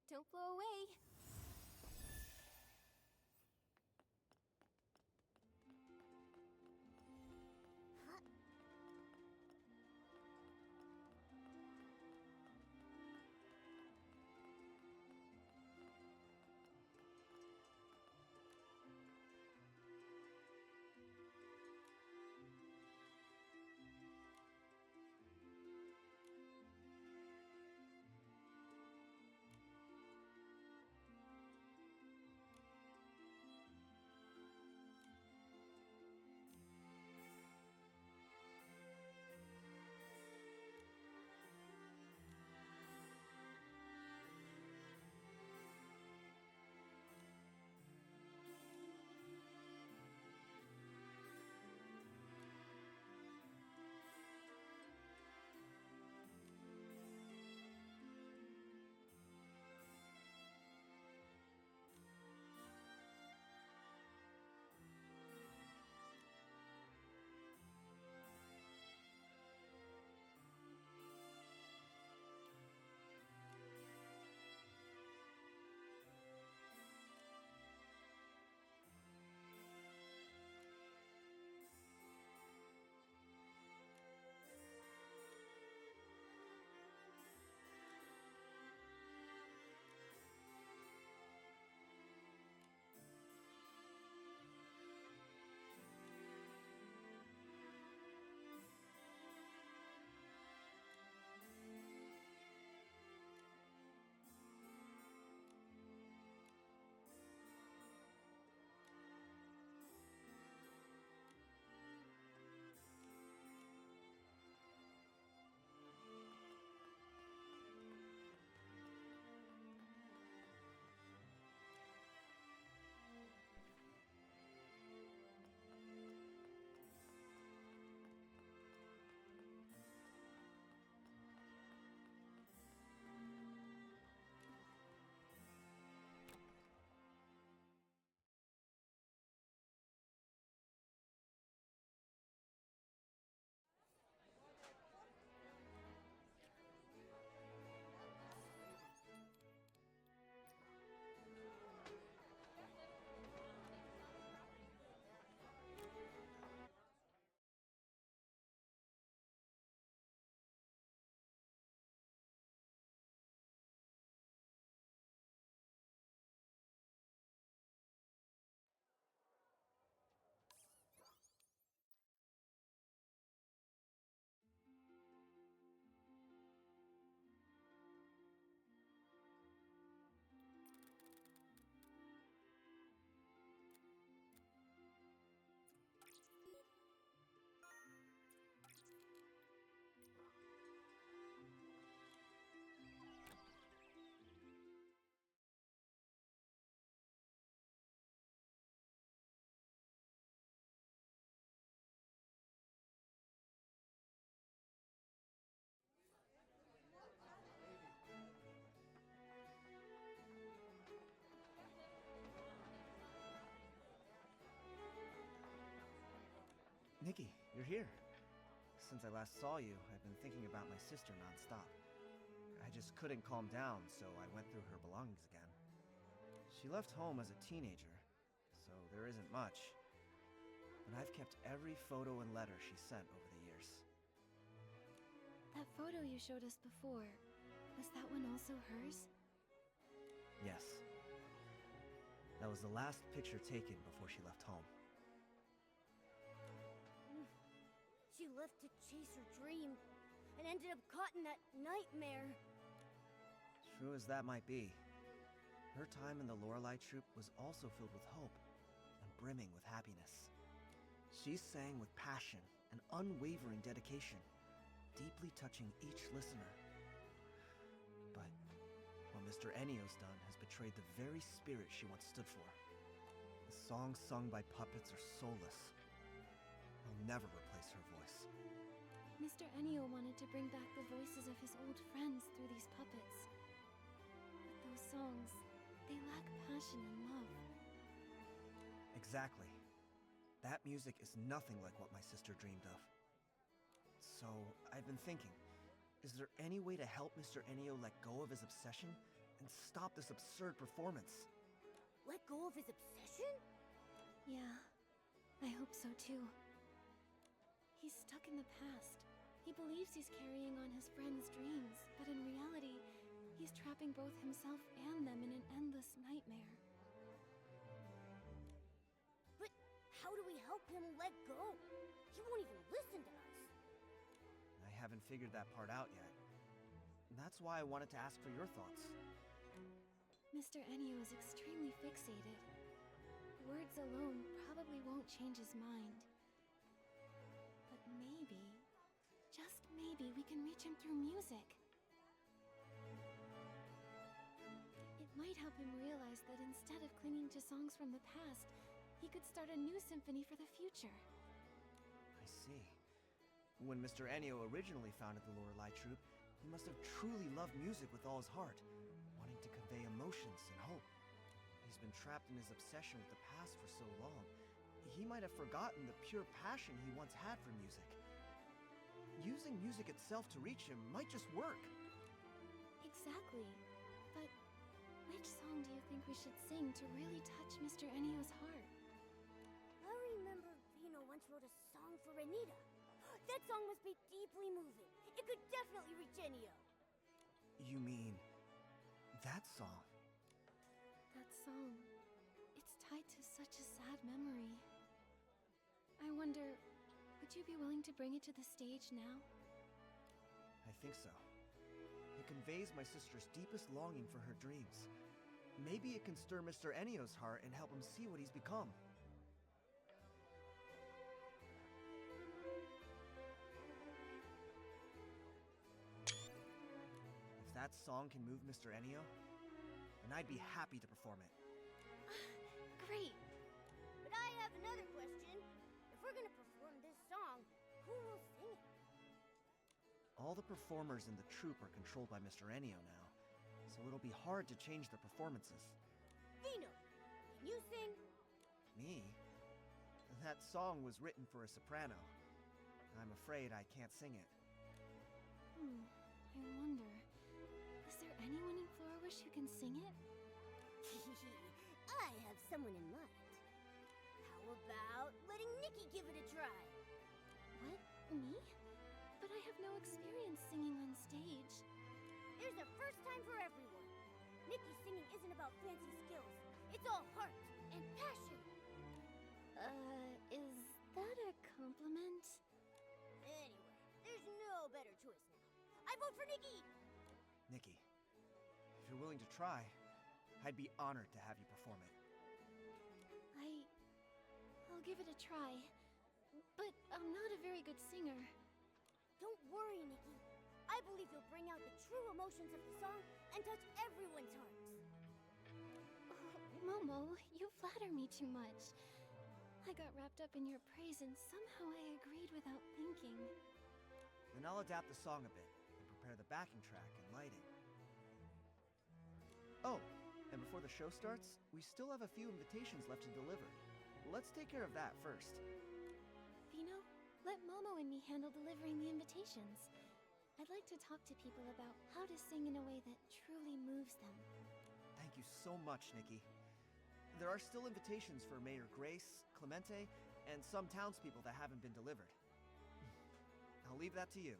Don't blow away. You're here. Since I last saw you, I've been thinking about my sister nonstop. I just couldn't calm down, so I went through her belongings again. She left home as a teenager, so there isn't much. But I've kept every photo and letter she sent over the years. That photo you showed us before, was that one also hers? Yes. That was the last picture taken before she left home. She left to chase her dream and ended up caught in that nightmare. True as that might be, her time in the Lorelei troupe was also filled with hope and brimming with happiness. She sang with passion and unwavering dedication, deeply touching each listener. But what Mr. Enio's done has betrayed the very spirit she once stood for. The songs sung by puppets are soulless. They'll never replace her voice. Mr. Enio wanted to bring back the voices of his old friends through these puppets. But those songs, they lack passion and love. Exactly. That music is nothing like what my sister dreamed of. So, I've been thinking, is there any way to help Mr. Enio let go of his obsession and stop this absurd performance? Let go of his obsession? Yeah, I hope so too. He's stuck in the past. He believes he's carrying on his friends' dreams, but in reality, he's trapping both himself and them in an endless nightmare. But how do we help him let go? He won't even listen to us. I haven't figured that part out yet. That's why I wanted to ask for your thoughts. Mr. Enio is extremely fixated. Words alone probably won't change his mind. But maybe, just maybe, we can reach him through music. It might help him realize that instead of clinging to songs from the past, he could start a new symphony for the future. I see. When Mr. Enio originally founded the Lorelei troupe, he must have truly loved music with all his heart, wanting to convey emotions and hope. He's been trapped in his obsession with the past for so long, he might have forgotten the pure passion he once had for music. Using music itself to reach him might just work. Exactly. But which song do you think we should sing to really touch Mr. Enio's heart? I remember Vino once wrote a song for Anita. That song must be deeply moving. It could definitely reach Enio. You mean that song? That song. It's tied to such a sad memory. I wonder, would you be willing to bring it to the stage now? I think so. It conveys my sister's deepest longing for her dreams. Maybe it can stir Mr. Enio's heart and help him see what he's become. If that song can move Mr. Enio, then I'd be happy to perform it. Great! But I have another question. If we're gonna perform this song, who will sing it? All the performers in the troupe are controlled by Mr. Enio now, so it'll be hard to change their performances. Vino, can you sing? Me? That song was written for a soprano. I'm afraid I can't sing it. I wonder, is there anyone in Florawish who can sing it? I have someone in mind. How about letting Nikki give it a try? What? Me? But I have no experience singing on stage. There's a first time for everyone. Nikki's singing isn't about fancy skills. It's all heart and passion. Is that a compliment? Anyway, there's no better choice now. I vote for Nikki! Nikki, if you're willing to try, I'd be honored to have you perform it. I'll give it a try. But I'm not a very good singer. Don't worry, Nikki. I believe you'll bring out the true emotions of the song and touch everyone's hearts. Oh, Momo, you flatter me too much. I got wrapped up in your praise and somehow I agreed without thinking. Then I'll adapt the song a bit and prepare the backing track and lighting. Oh, and before the show starts, we still have a few invitations left to deliver. Let's take care of that first. Vino, let Momo and me handle delivering the invitations. I'd like to talk to people about how to sing in a way that truly moves them. Thank you so much, Nikki. There are still invitations for Mayor Grace, Clemente, and some townspeople that haven't been delivered. I'll leave that to you.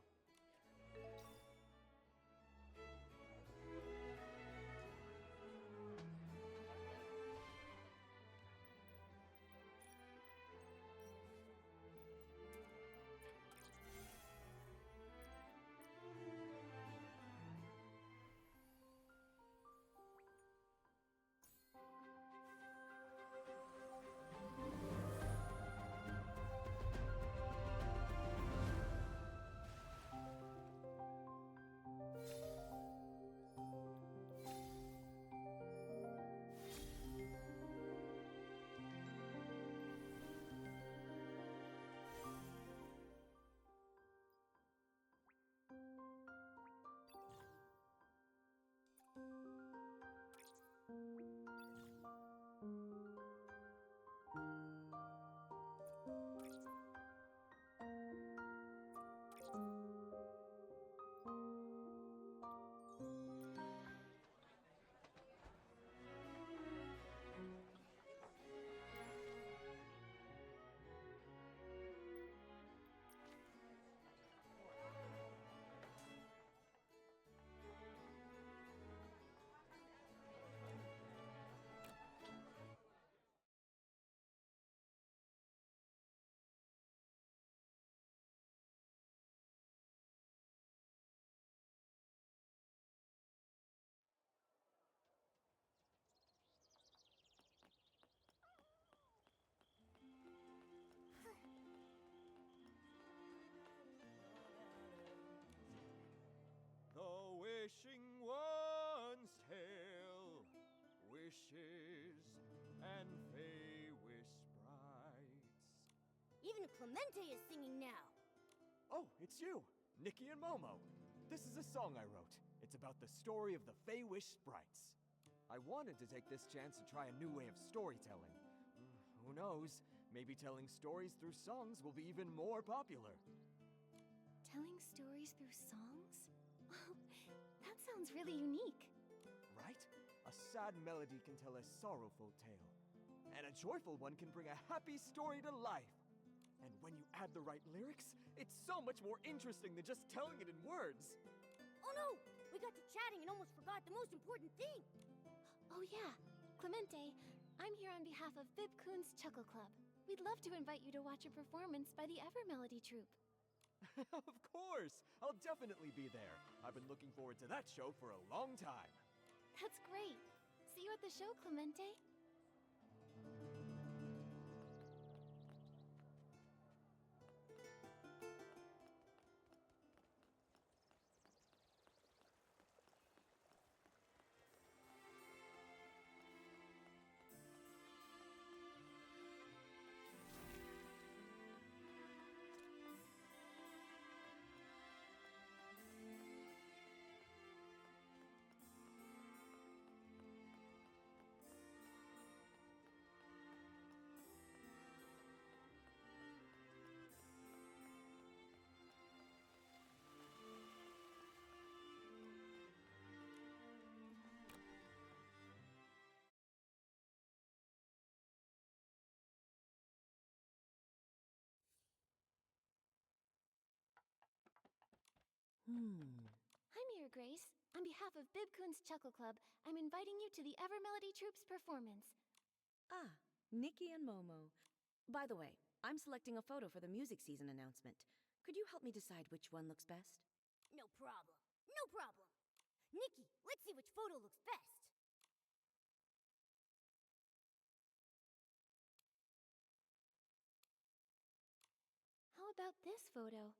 The wishing one's tale, wishes and fey wish sprites. Even Clemente is singing now. Oh, it's you, Nikki and Momo. This is a song I wrote. It's about the story of the Fey Wish sprites. I wanted to take this chance to try a new way of storytelling. Who knows? Maybe telling stories through songs will be even more popular. Telling stories through songs? Well, that sounds really unique. Right? A sad melody can tell a sorrowful tale, and a joyful one can bring a happy story to life. And when you add the right lyrics, it's so much more interesting than just telling it in words. Oh no! We got to chatting and almost forgot the most important thing. Oh yeah, Clemente, I'm here on behalf of Bibcoon's Chuckle Club. We'd love to invite you to watch a performance by the Evermelody Troupe. Of course! I'll definitely be there. I've been looking forward to that show for a long time. That's great. See you at the show, Clemente. Hi, Mayor Grace. On behalf of Bibcoon's Chuckle Club, I'm inviting you to the Evermelody Troupe's performance. Ah, Nikki and Momo. By the way, I'm selecting a photo for the music season announcement. Could you help me decide which one looks best? No problem. No problem. Nikki, let's see which photo looks best. How about this photo?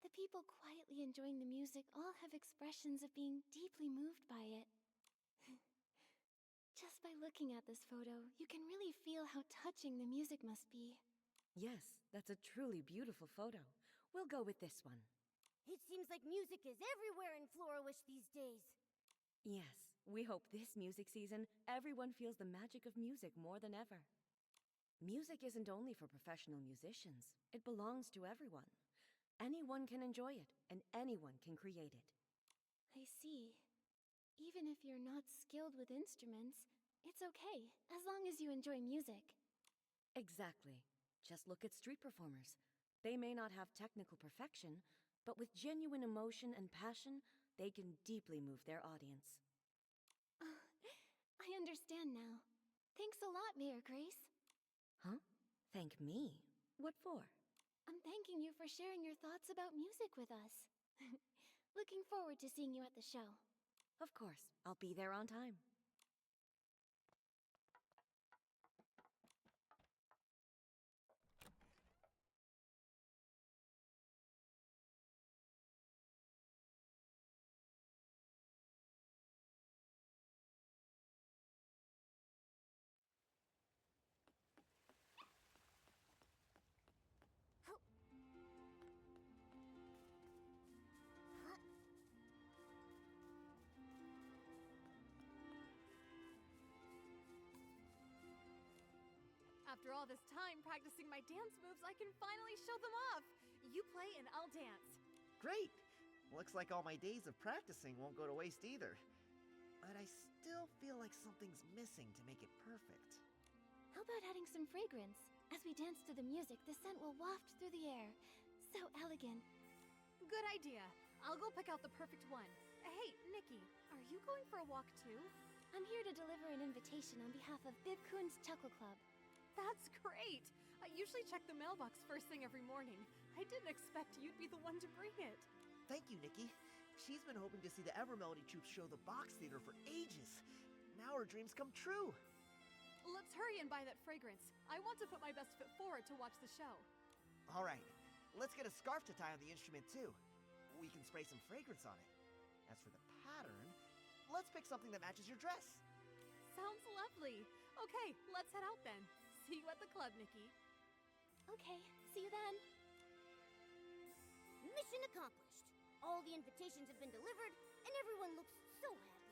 The people quietly enjoying the music all have expressions of being deeply moved by it. Just by looking at this photo, you can really feel how touching the music must be. Yes, that's a truly beautiful photo. We'll go with this one. It seems like music is everywhere in Florawish these days. Yes, we hope this music season everyone feels the magic of music more than ever. Music isn't only for professional musicians, it belongs to everyone. Anyone can enjoy it, and anyone can create it. I see. Even if you're not skilled with instruments, it's okay, as long as you enjoy music. Exactly. Just look at street performers. They may not have technical perfection, but with genuine emotion and passion, they can deeply move their audience. I understand now. Thanks a lot, Mayor Grace. Huh? Thank me? What for? I'm thanking you for sharing your thoughts about music with us. Looking forward to seeing you at the show. Of course, I'll be there on time. After all this time practicing my dance moves, I can finally show them off. You play and I'll dance. Great! Looks like all my days of practicing won't go to waste either. But I still feel like something's missing to make it perfect. How about adding some fragrance? As we dance to the music, the scent will waft through the air. So elegant. Good idea. I'll go pick out the perfect one. Hey, Nikki, are you going for a walk too? I'm here to deliver an invitation on behalf of Bibcoon's Chuckle Club. That's great! I usually check the mailbox first thing every morning. I didn't expect you'd be the one to bring it. Thank you, Nikki. She's been hoping to see the Evermelody Troupe show the Box Theater for ages. Now her dreams come true. Let's hurry and buy that fragrance. I want to put my best foot forward to watch the show. All right, let's get a scarf to tie on the instrument too. We can spray some fragrance on it. As for the pattern, let's pick something that matches your dress. Sounds lovely. Okay, let's head out then. See you at the club, Nikki. Okay, see you then. Mission accomplished. All the invitations have been delivered, and everyone looks so happy.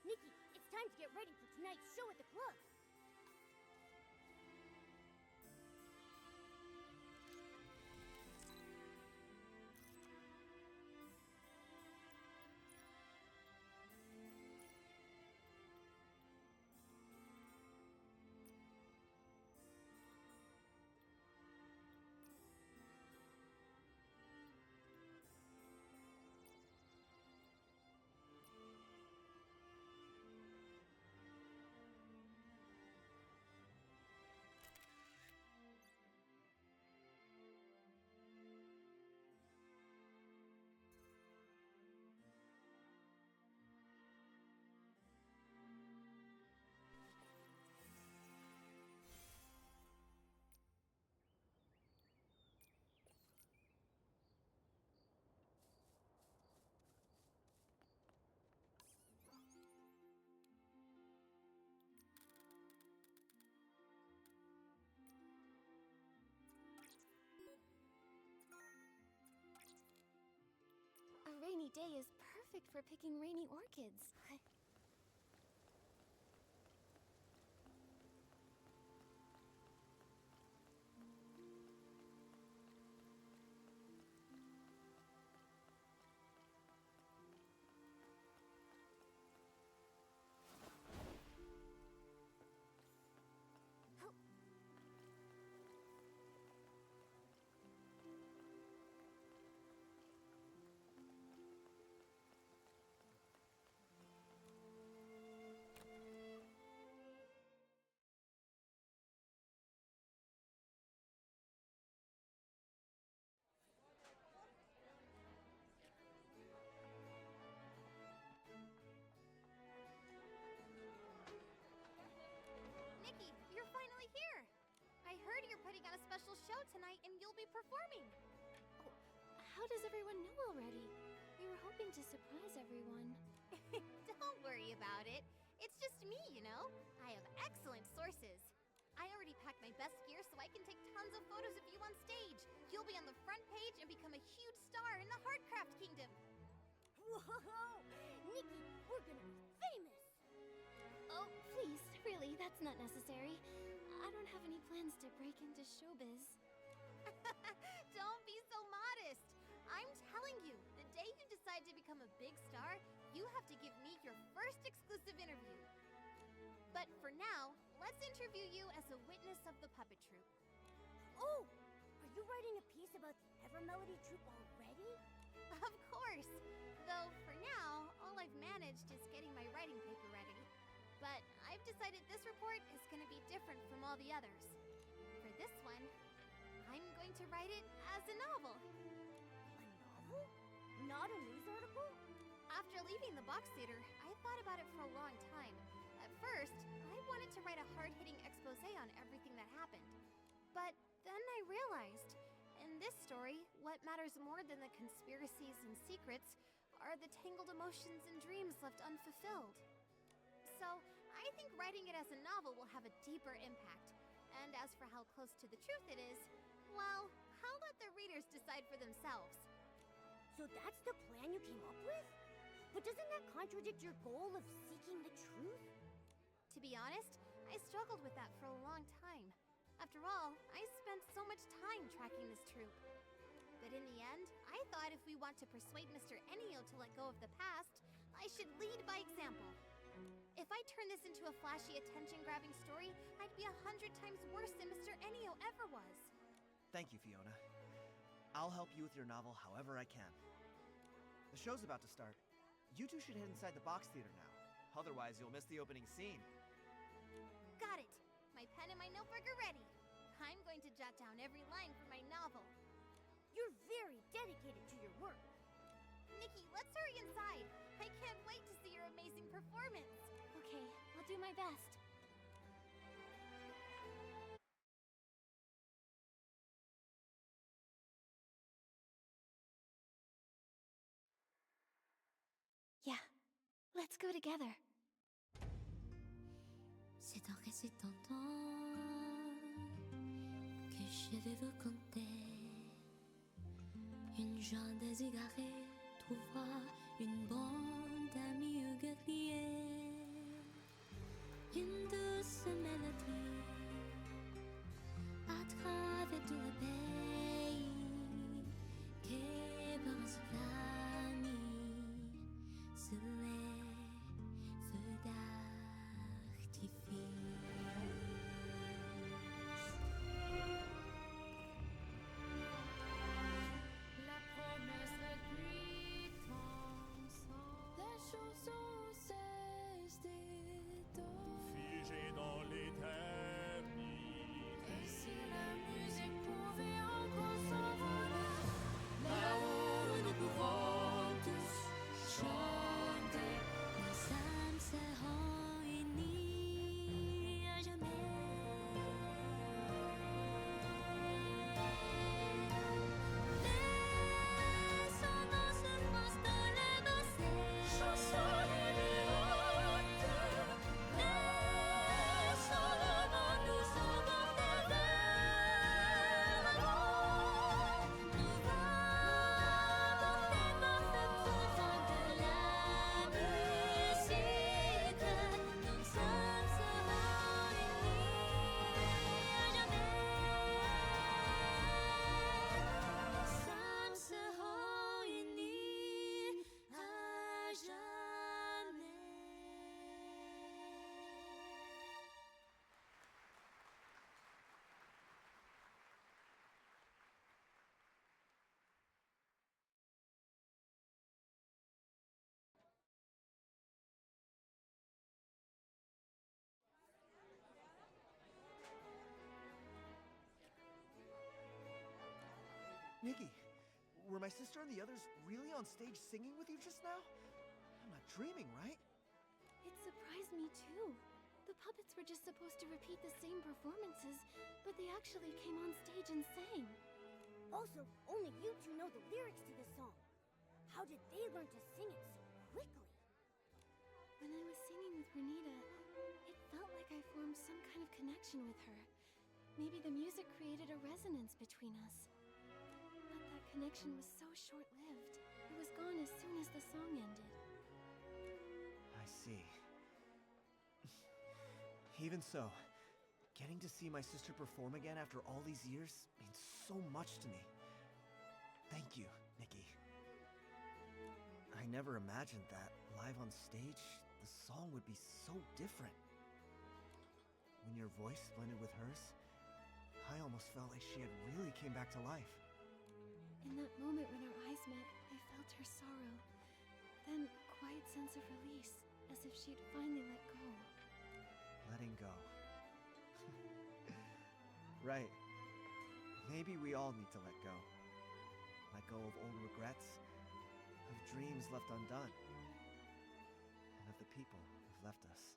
Nikki, it's time to get ready for tonight's show at the club. A rainy day is perfect for picking rainy orchids. Nikki, you're finally here! I heard you're putting on a special show tonight and you'll be performing. Oh, how does everyone know already? We were hoping to surprise everyone. Don't worry about it. It's just me, you know? I have excellent sources. I already packed my best gear so I can take tons of photos of you on stage. You'll be on the front page and become a huge star in the Heartcraft Kingdom. Whoa! Nikki, we're gonna be famous! Oh, please, really, that's not necessary. I don't have any plans to break into showbiz. Don't be so modest. I'm telling you, the day you decide to become a big star, you have to give me your first exclusive interview. But for now, let's interview you as a witness of the puppet troupe. Oh! Are you writing a piece about the Evermelody troupe already? Of course! Though, for now, all I've managed is getting my writing paper ready. But I've decided this report is going to be different from all the others. For this one, I'm going to write it as a novel. A novel? Not a news article? After leaving the box theater, I thought about it for a long time. At first, I wanted to write a hard-hitting expose on everything that happened. But then I realized, in this story, what matters more than the conspiracies and secrets are the tangled emotions and dreams left unfulfilled. So, I think writing it as a novel will have a deeper impact. And as for how close to the truth it is, well, I'll let the readers decide for themselves. So that's the plan you came up with? But doesn't that contradict your goal of seeking the truth? To be honest, I struggled with that for a long time. After all, I spent so much time tracking this troupe. But in the end, I thought if we want to persuade Mr. Enio to let go of the past, I should lead by example. If I turn this into a flashy, attention-grabbing story, I'd be 100 times worse than Mr. Enio ever was. Thank you, Fiona. I'll help you with your novel however I can. The show's about to start. You two should head inside the box theater now. Otherwise, you'll miss the opening scene. Got it! My pen and my notebook are ready. I'm going to jot down every line for my novel. You're very dedicated to your work. Nikki, let's hurry inside. I can't wait to see your amazing performance. Okay, I'll do my best. Yeah, let's go together. C'est en restant que je vais vous conter une jeune désirée trouvera une bande d'amis guerriers, une douce mélodie à travers tout le pays qui va se sous les feux d'artifice. La promesse recueillie ton sang. Les chansons cessent Figé dans l'éternité. et si la musique pouvait encore s'envoler, là-haut nous pourrons tous chanter. Nos âmes seront unies à jamais. Laissons nos souffrances dans les bassins, chansons les hautes. Laissons le vent nous emporter vers l'avant. Nous va porter parfait vent de la musique. Nos âmes seront unies à jamais. Nos âmes seront unies à jamais. Nikki, were my sister and the others really on stage singing with you just now? I'm not dreaming, right? It surprised me too. The puppets were just supposed to repeat the same performances, but they actually came on stage and sang. Also, only you two know the lyrics to this song. How did they learn to sing it so quickly? When I was singing with Renita, it felt like I formed some kind of connection with her. Maybe the music created a resonance between us. But that connection was so short-lived. It was gone as soon as the song ended. I see. Even so, Getting to see my sister perform again after all these years means so much to me. Thank you, Nikki. I never imagined that, live on stage, the song would be so different. When your voice blended with hers, I almost felt like she had really came back to life. In that moment when our eyes met, I felt her sorrow. Then a quiet sense of release, as if she'd finally let go. Letting go. Right. Maybe we all need to let go. Let go of old regrets, of dreams left undone, and of the people who've left us.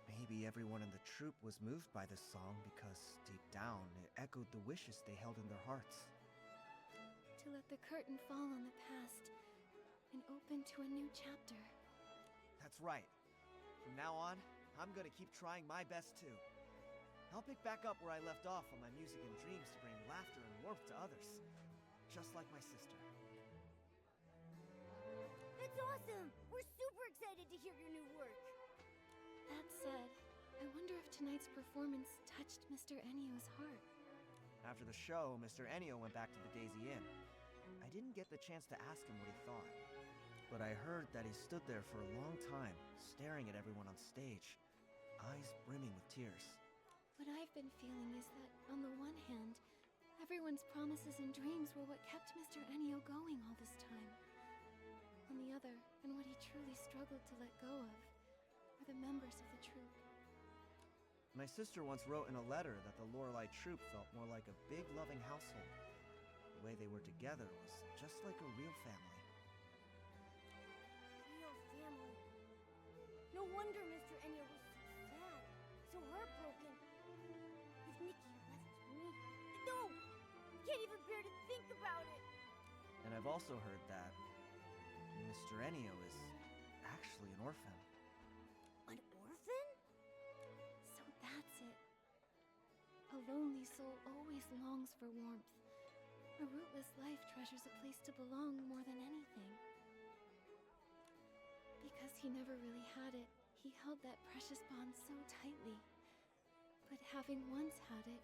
Maybe everyone in the troupe was moved by this song because, deep down, it echoed the wishes they held in their hearts. To let the curtain fall on the past and open to a new chapter. That's right. From now on, I'm gonna keep trying my best too. I'll pick back up where I left off on my music and dreams to bring laughter and warmth to others. Just like my sister. That's awesome! We're super excited to hear your new work. That said, I wonder if tonight's performance touched Mr. Ennio's heart. After the show, Mr. Ennio went back to the Daisy Inn. I didn't get the chance to ask him what he thought. But I heard that he stood there for a long time, staring at everyone on stage, eyes brimming with tears. What I've been feeling is that, on the one hand, everyone's promises and dreams were what kept Mr. Ennio going all this time. On the other, and what he truly struggled to let go of, were the members of the troupe. My sister once wrote in a letter that the Lorelei troupe felt more like a big, loving household. The way they were together was just like a real family. Real family. No wonder Mr. Ennio was so sad, so heartbroken. If Nikki left me... No! I can't even bear to think about it! And I've also heard that Mr. Ennio is actually an orphan. An orphan? So that's it. A lonely soul always longs for warmth. A rootless life treasures a place to belong more than anything. Because he never really had it, he held that precious bond so tightly. But having once had it,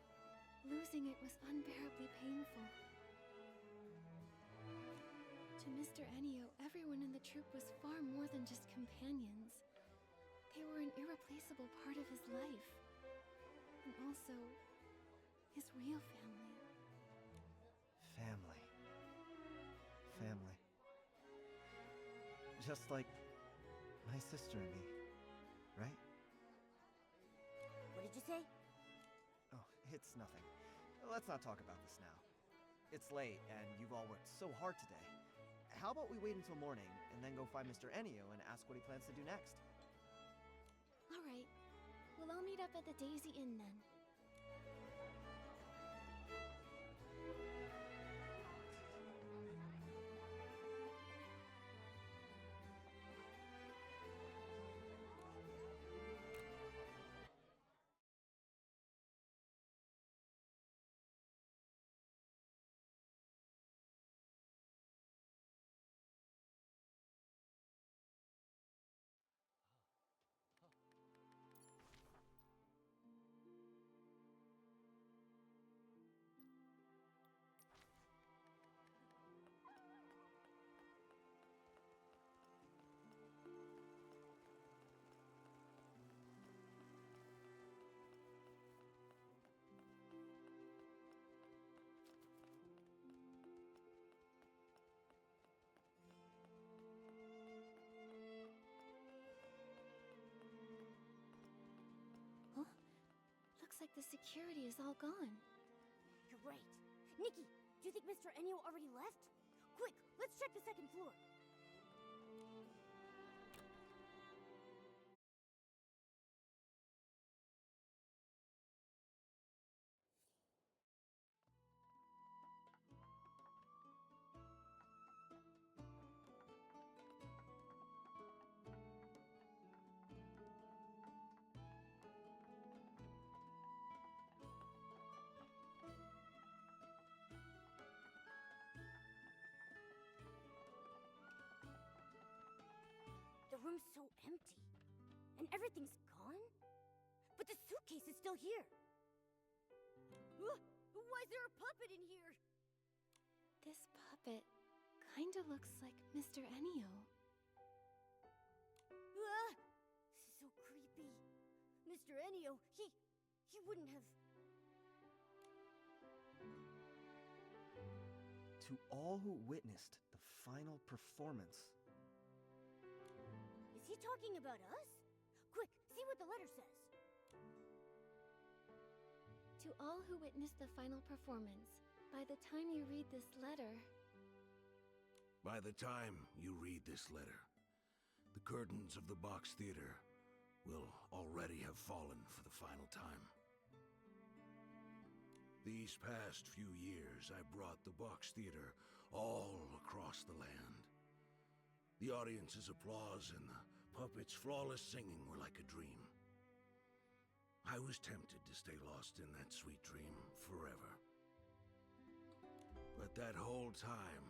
losing it was unbearably painful. To Mr. Ennio, everyone in the troupe was far more than just companions. They were an irreplaceable part of his life. And also, his real family. Family. Family. Just like my sister and me, right? What did you say? Oh, it's nothing. Let's not talk about this now. It's late, and you've all worked so hard today. How about we wait until morning, and then go find Mr. Ennio and ask what he plans to do next? All right. We'll all meet up at the Daisy Inn then. Looks like the security is all gone. You're right. Nikki, do you think Mr. Ennio already left? Quick, let's check the second floor. The room's so empty. And everything's gone? but the suitcase is still here. Why is there a puppet in here? This puppet kinda looks like Mr. Ennio. This is so creepy. Mr. Ennio, he wouldn't have... To all who witnessed the final performance. Is he talking about us? Quick, see what the letter says. To all who witnessed the final performance, by the time you read this letter... By the time you read this letter, the curtains of the Box Theater will already have fallen for the final time. These past few years, I brought the Box Theater all across the land. The audience's applause and the puppets' flawless singing were like a dream. I was tempted to stay lost in that sweet dream forever. But that whole time,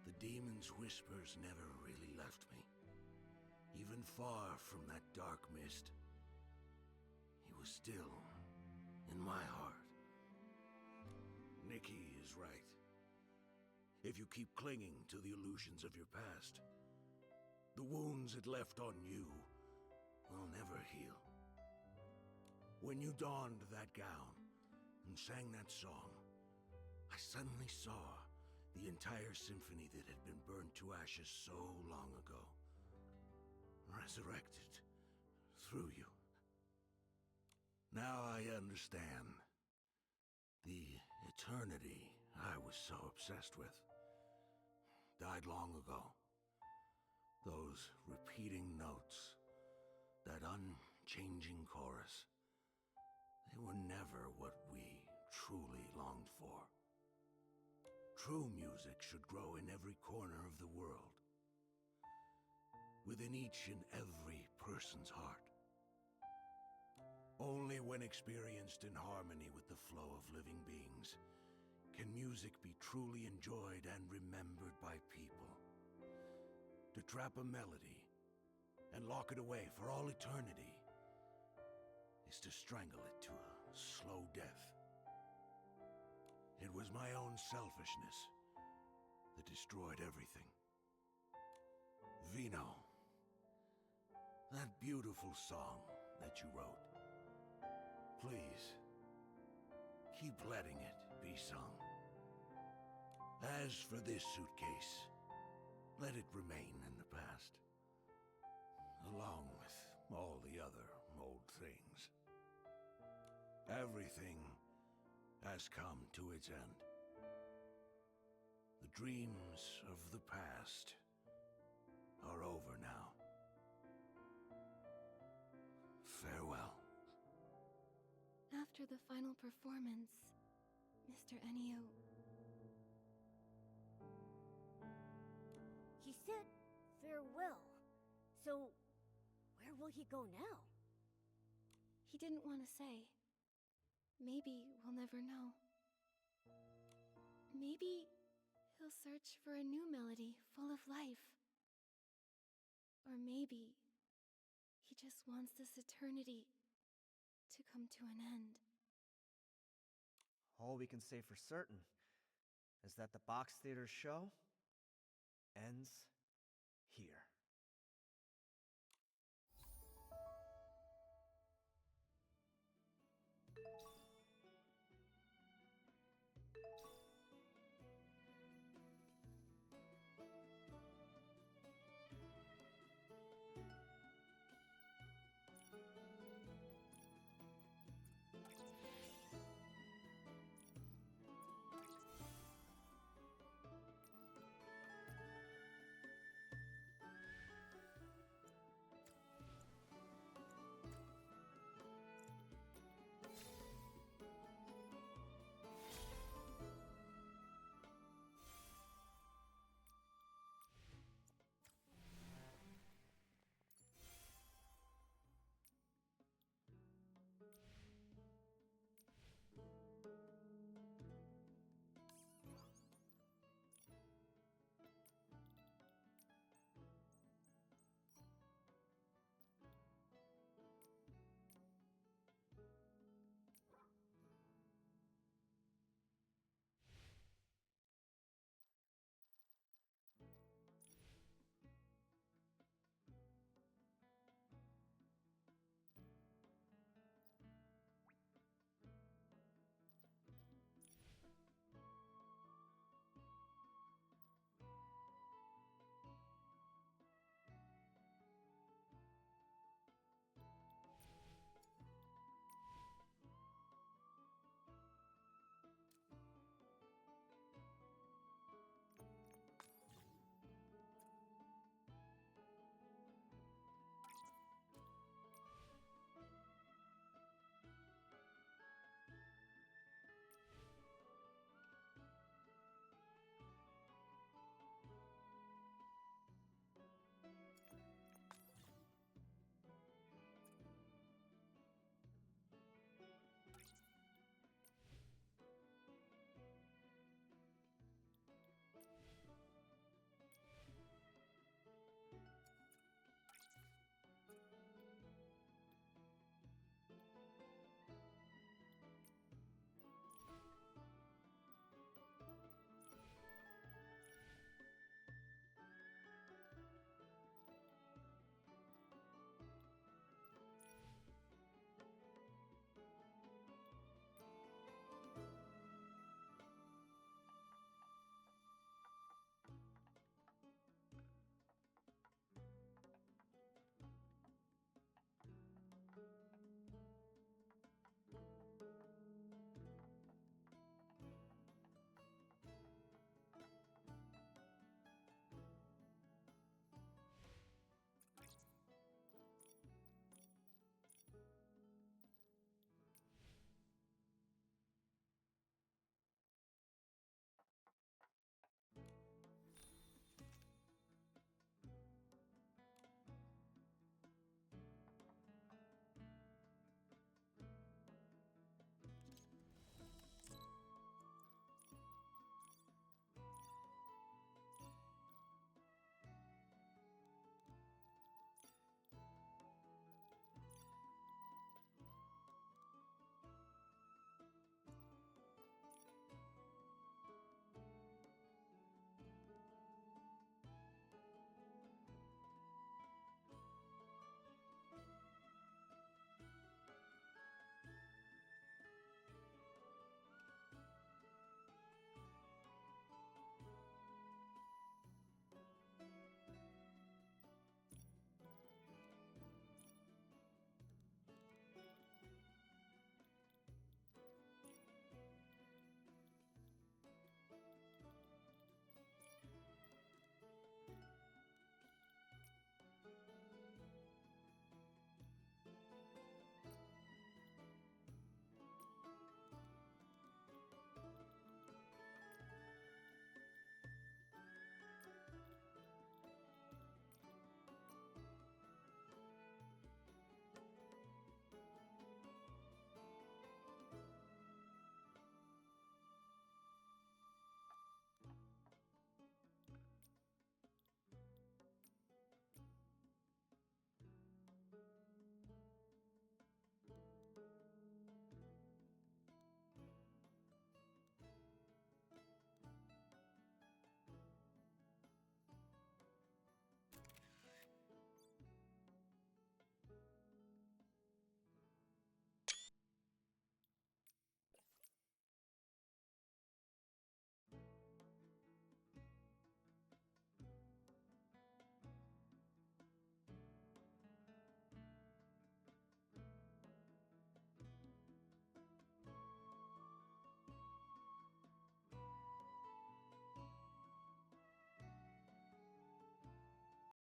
the demon's whispers never really left me. Even far from that dark mist, he was still in my heart. Nikki is right. If you keep clinging to the illusions of your past, the wounds it left on you will never heal. When you donned that gown and sang that song, I suddenly saw the entire symphony that had been burned to ashes so long ago, resurrected through you. Now I understand. The eternity I was so obsessed with died long ago. Those repeating notes, that unchanging chorus, they were never what we truly longed for. True music should grow in every corner of the world, within each and every person's heart. Only when experienced in harmony with the flow of living beings can music be truly enjoyed and remembered by people. To trap a melody and lock it away for all eternity is to strangle it to a slow death. It was my own selfishness that destroyed everything. Vino, that beautiful song that you wrote, please, keep letting it be sung. As for this suitcase, let it remain in the past, along with all the other old things. Everything has come to its end. The dreams of the past are over now. Farewell. After the final performance, Mr. Ennio... He said farewell. So, where will he go now? He didn't want to say. Maybe we'll never know. Maybe he'll search for a new melody full of life. Or maybe he just wants this eternity to come to an end. All we can say for certain is that the Box Theater show ends here.